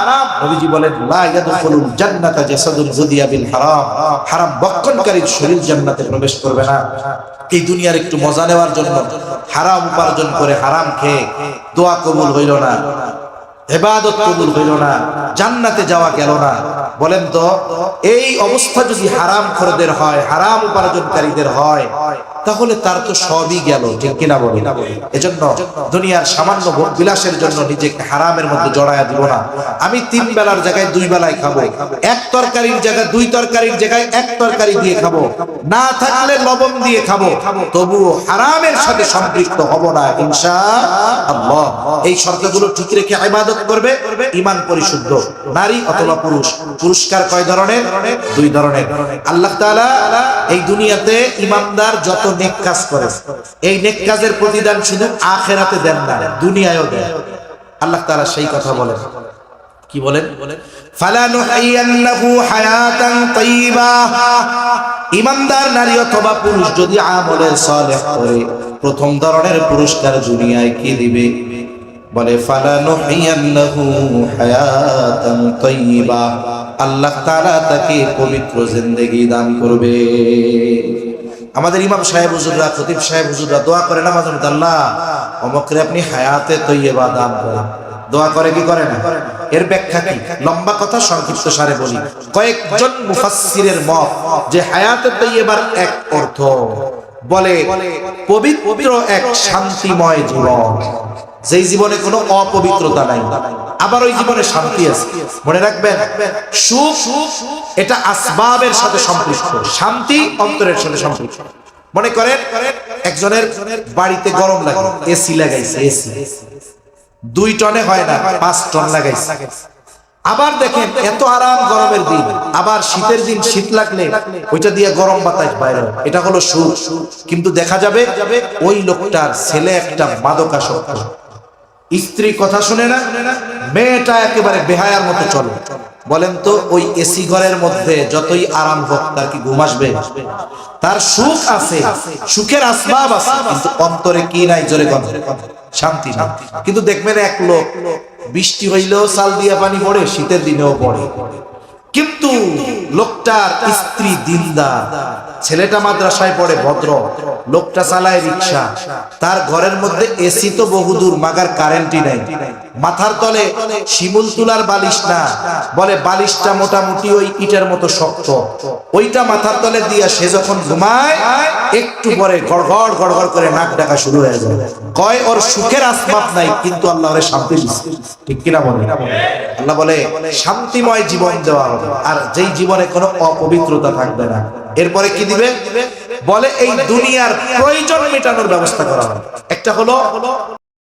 নবীজি বলেন লা ইয়াদখুলুল জান্নাতা জাসাদুন গুদিয়া বিল হারাম, হারাম ভক্ষণকারীর শরীর জান্নাতে প্রবেশ করবে না। এই দুনিয়ার একটু মজা নেওয়ার জন্য হারাম উপার্জন করে হারাম খেয়ে দোয়া কবুল হইল না, ইবাদত কবুল হইল না, জান্নাতে যাওয়া গেল না। বলেন তো, এই অবস্থা যদি হারাম খোরদের হয়, হারাম উপার্জনকারীদের হয়, তাহলে তার তো সবই গেল, ঠিক কিনা বলি? এজন্য দুনিয়ার সামান্য ভোগ বিলাসের জন্য নিজেকে হারামের মধ্যে জড়ায়া দিব না। আমি 3 বেলার জায়গায় 2 বেলায় খাবো, 1 তরকারির জায়গায় 2 তরকারির জায়গায় 1 তরকারি দিয়ে খাবো, না থাকলে লবণ দিয়ে খাবো, তবুও হারামের সাথে সম্পৃক্ত হব না ইনশাআল্লাহ। এই শর্তগুলো ঠিক রেখে ইবাদত করবে, ঈমান পরিশুদ্ধ, নারী অথবা পুরুষ। পুরস্কার কয় ধরনের? 2 ধরনের। আল্লাহ তাআলা এই দুনিয়াতে ঈমানদার যত নেক কাজ করে, এই নেক কাজের প্রতিদান শুধু আখিরাতে দেন না, দুনিয়ায়ও দেন। আল্লাহ তাআলা সেই কথা বলেন, কি বলেন? ফালানুহিয়ান্নাহু হায়াতান তাইয়্যিবা। ঈমানদার নারী অথবা পুরুষ যদি আমলে সালেহ করে, প্রথম ধরনের পুরস্কার দুনিয়ায় কি দিবে? বলে ফালানুহিয়ান্নাহু হায়াতান তাইয়্যিবা, আল্লাহ তাআলা তাকে পবিত্র জিন্দেগি দান করবে। আমাদের ইমাম সাহেব হুজুররা, খতিব সাহেব হুজুররা দোয়া করে নামাজ পড়তে, আল্লাহ অমুকরে আপনি হায়াতে তৈয়বা দান করেন। দোয়া করে কি করে না? এর ব্যাখ্যা কি? লম্বা কথা সংক্ষিপ্ত সারে বলি। কয়েকজন মুফাসসিরের মত যে হায়াতে তৈয়বার এক অর্থ, বলে পবিত্র এক শান্তিময় জীবন, যেই জীবনে কোনো অপবিত্রতা নাই, আবার ওই জীবনে শান্তি আছে। মনে রাখবেন, সুখ এটা আসবাবের সাথে সম্পৃক্ত, শান্তি অন্তরের সাথে সম্পৃক্ত। মনে করেন একজনের বাড়িতে গরম লাগে, এসি লাগাইছে, এসি 2 টনে হয় না, 5 টন লাগাইছে। আবার দেখেন এত আরাম গরমের দিন, আবার শীতের দিন শীত লাগলে ওইটা দিয়ে গরম বাতাস বাইরে, এটা হলো সুখ। কিন্তু দেখা যাবে ওই লোকটার ছেলে একটা মাদকাসক্ত, স্ত্রী কথা শুনে না, মেয়েটা একেবারে বেহায়ার মতো চলে। বলেন তো, ওই এসি ঘরের মধ্যে যতই আরাম হোক, তার কি ঘুম আসবে? তার সুখ আছে, সুখের আসবাব আছে, কিন্তু অন্তরে কি নাই? জোরে কথা, শান্তি না। কিন্তু দেখবেন এক লোক বৃষ্টি হইলেও চাল দিয়া পানি পড়ে, শীতের দিনেও পড়ে, কিন্তু লোকটার স্ত্রী দিনদার, ছেলেটা মাদ্রাসায় পড়ে, ভদ্র, লোকটা চালায় রিক্সা, তার ঘরের মধ্যে এসি তো বহুদূর, মাগার কারেন্টই নাই, মাথার তলে শিমুল তুলার বালিশ না, বলে বালিশটা মোটামুটি ওই ইটের মতো শক্ত, ওইটা মাথার তলে দিয়া সে যখন ঘুমায়, একটু পরে গড়গড় গড়গড় করে নাক ডাকা শুরু হয়ে যায়। কয় ওর সুখের আসবাব নাই, কিন্তু আল্লাহ ওরে শান্তি দিচ্ছে, ঠিক কিনা বলে? আল্লাহ বলে শান্তিময় জীবন দেওয়া হবে, আর যেই জীবনে কোনো অপবিত্রতা থাকবে না। এরপরে কি দিবে? বলে এই দুনিয়ার প্রয়োজন মেটানোর ব্যবস্থা করা হবে। একটা হলো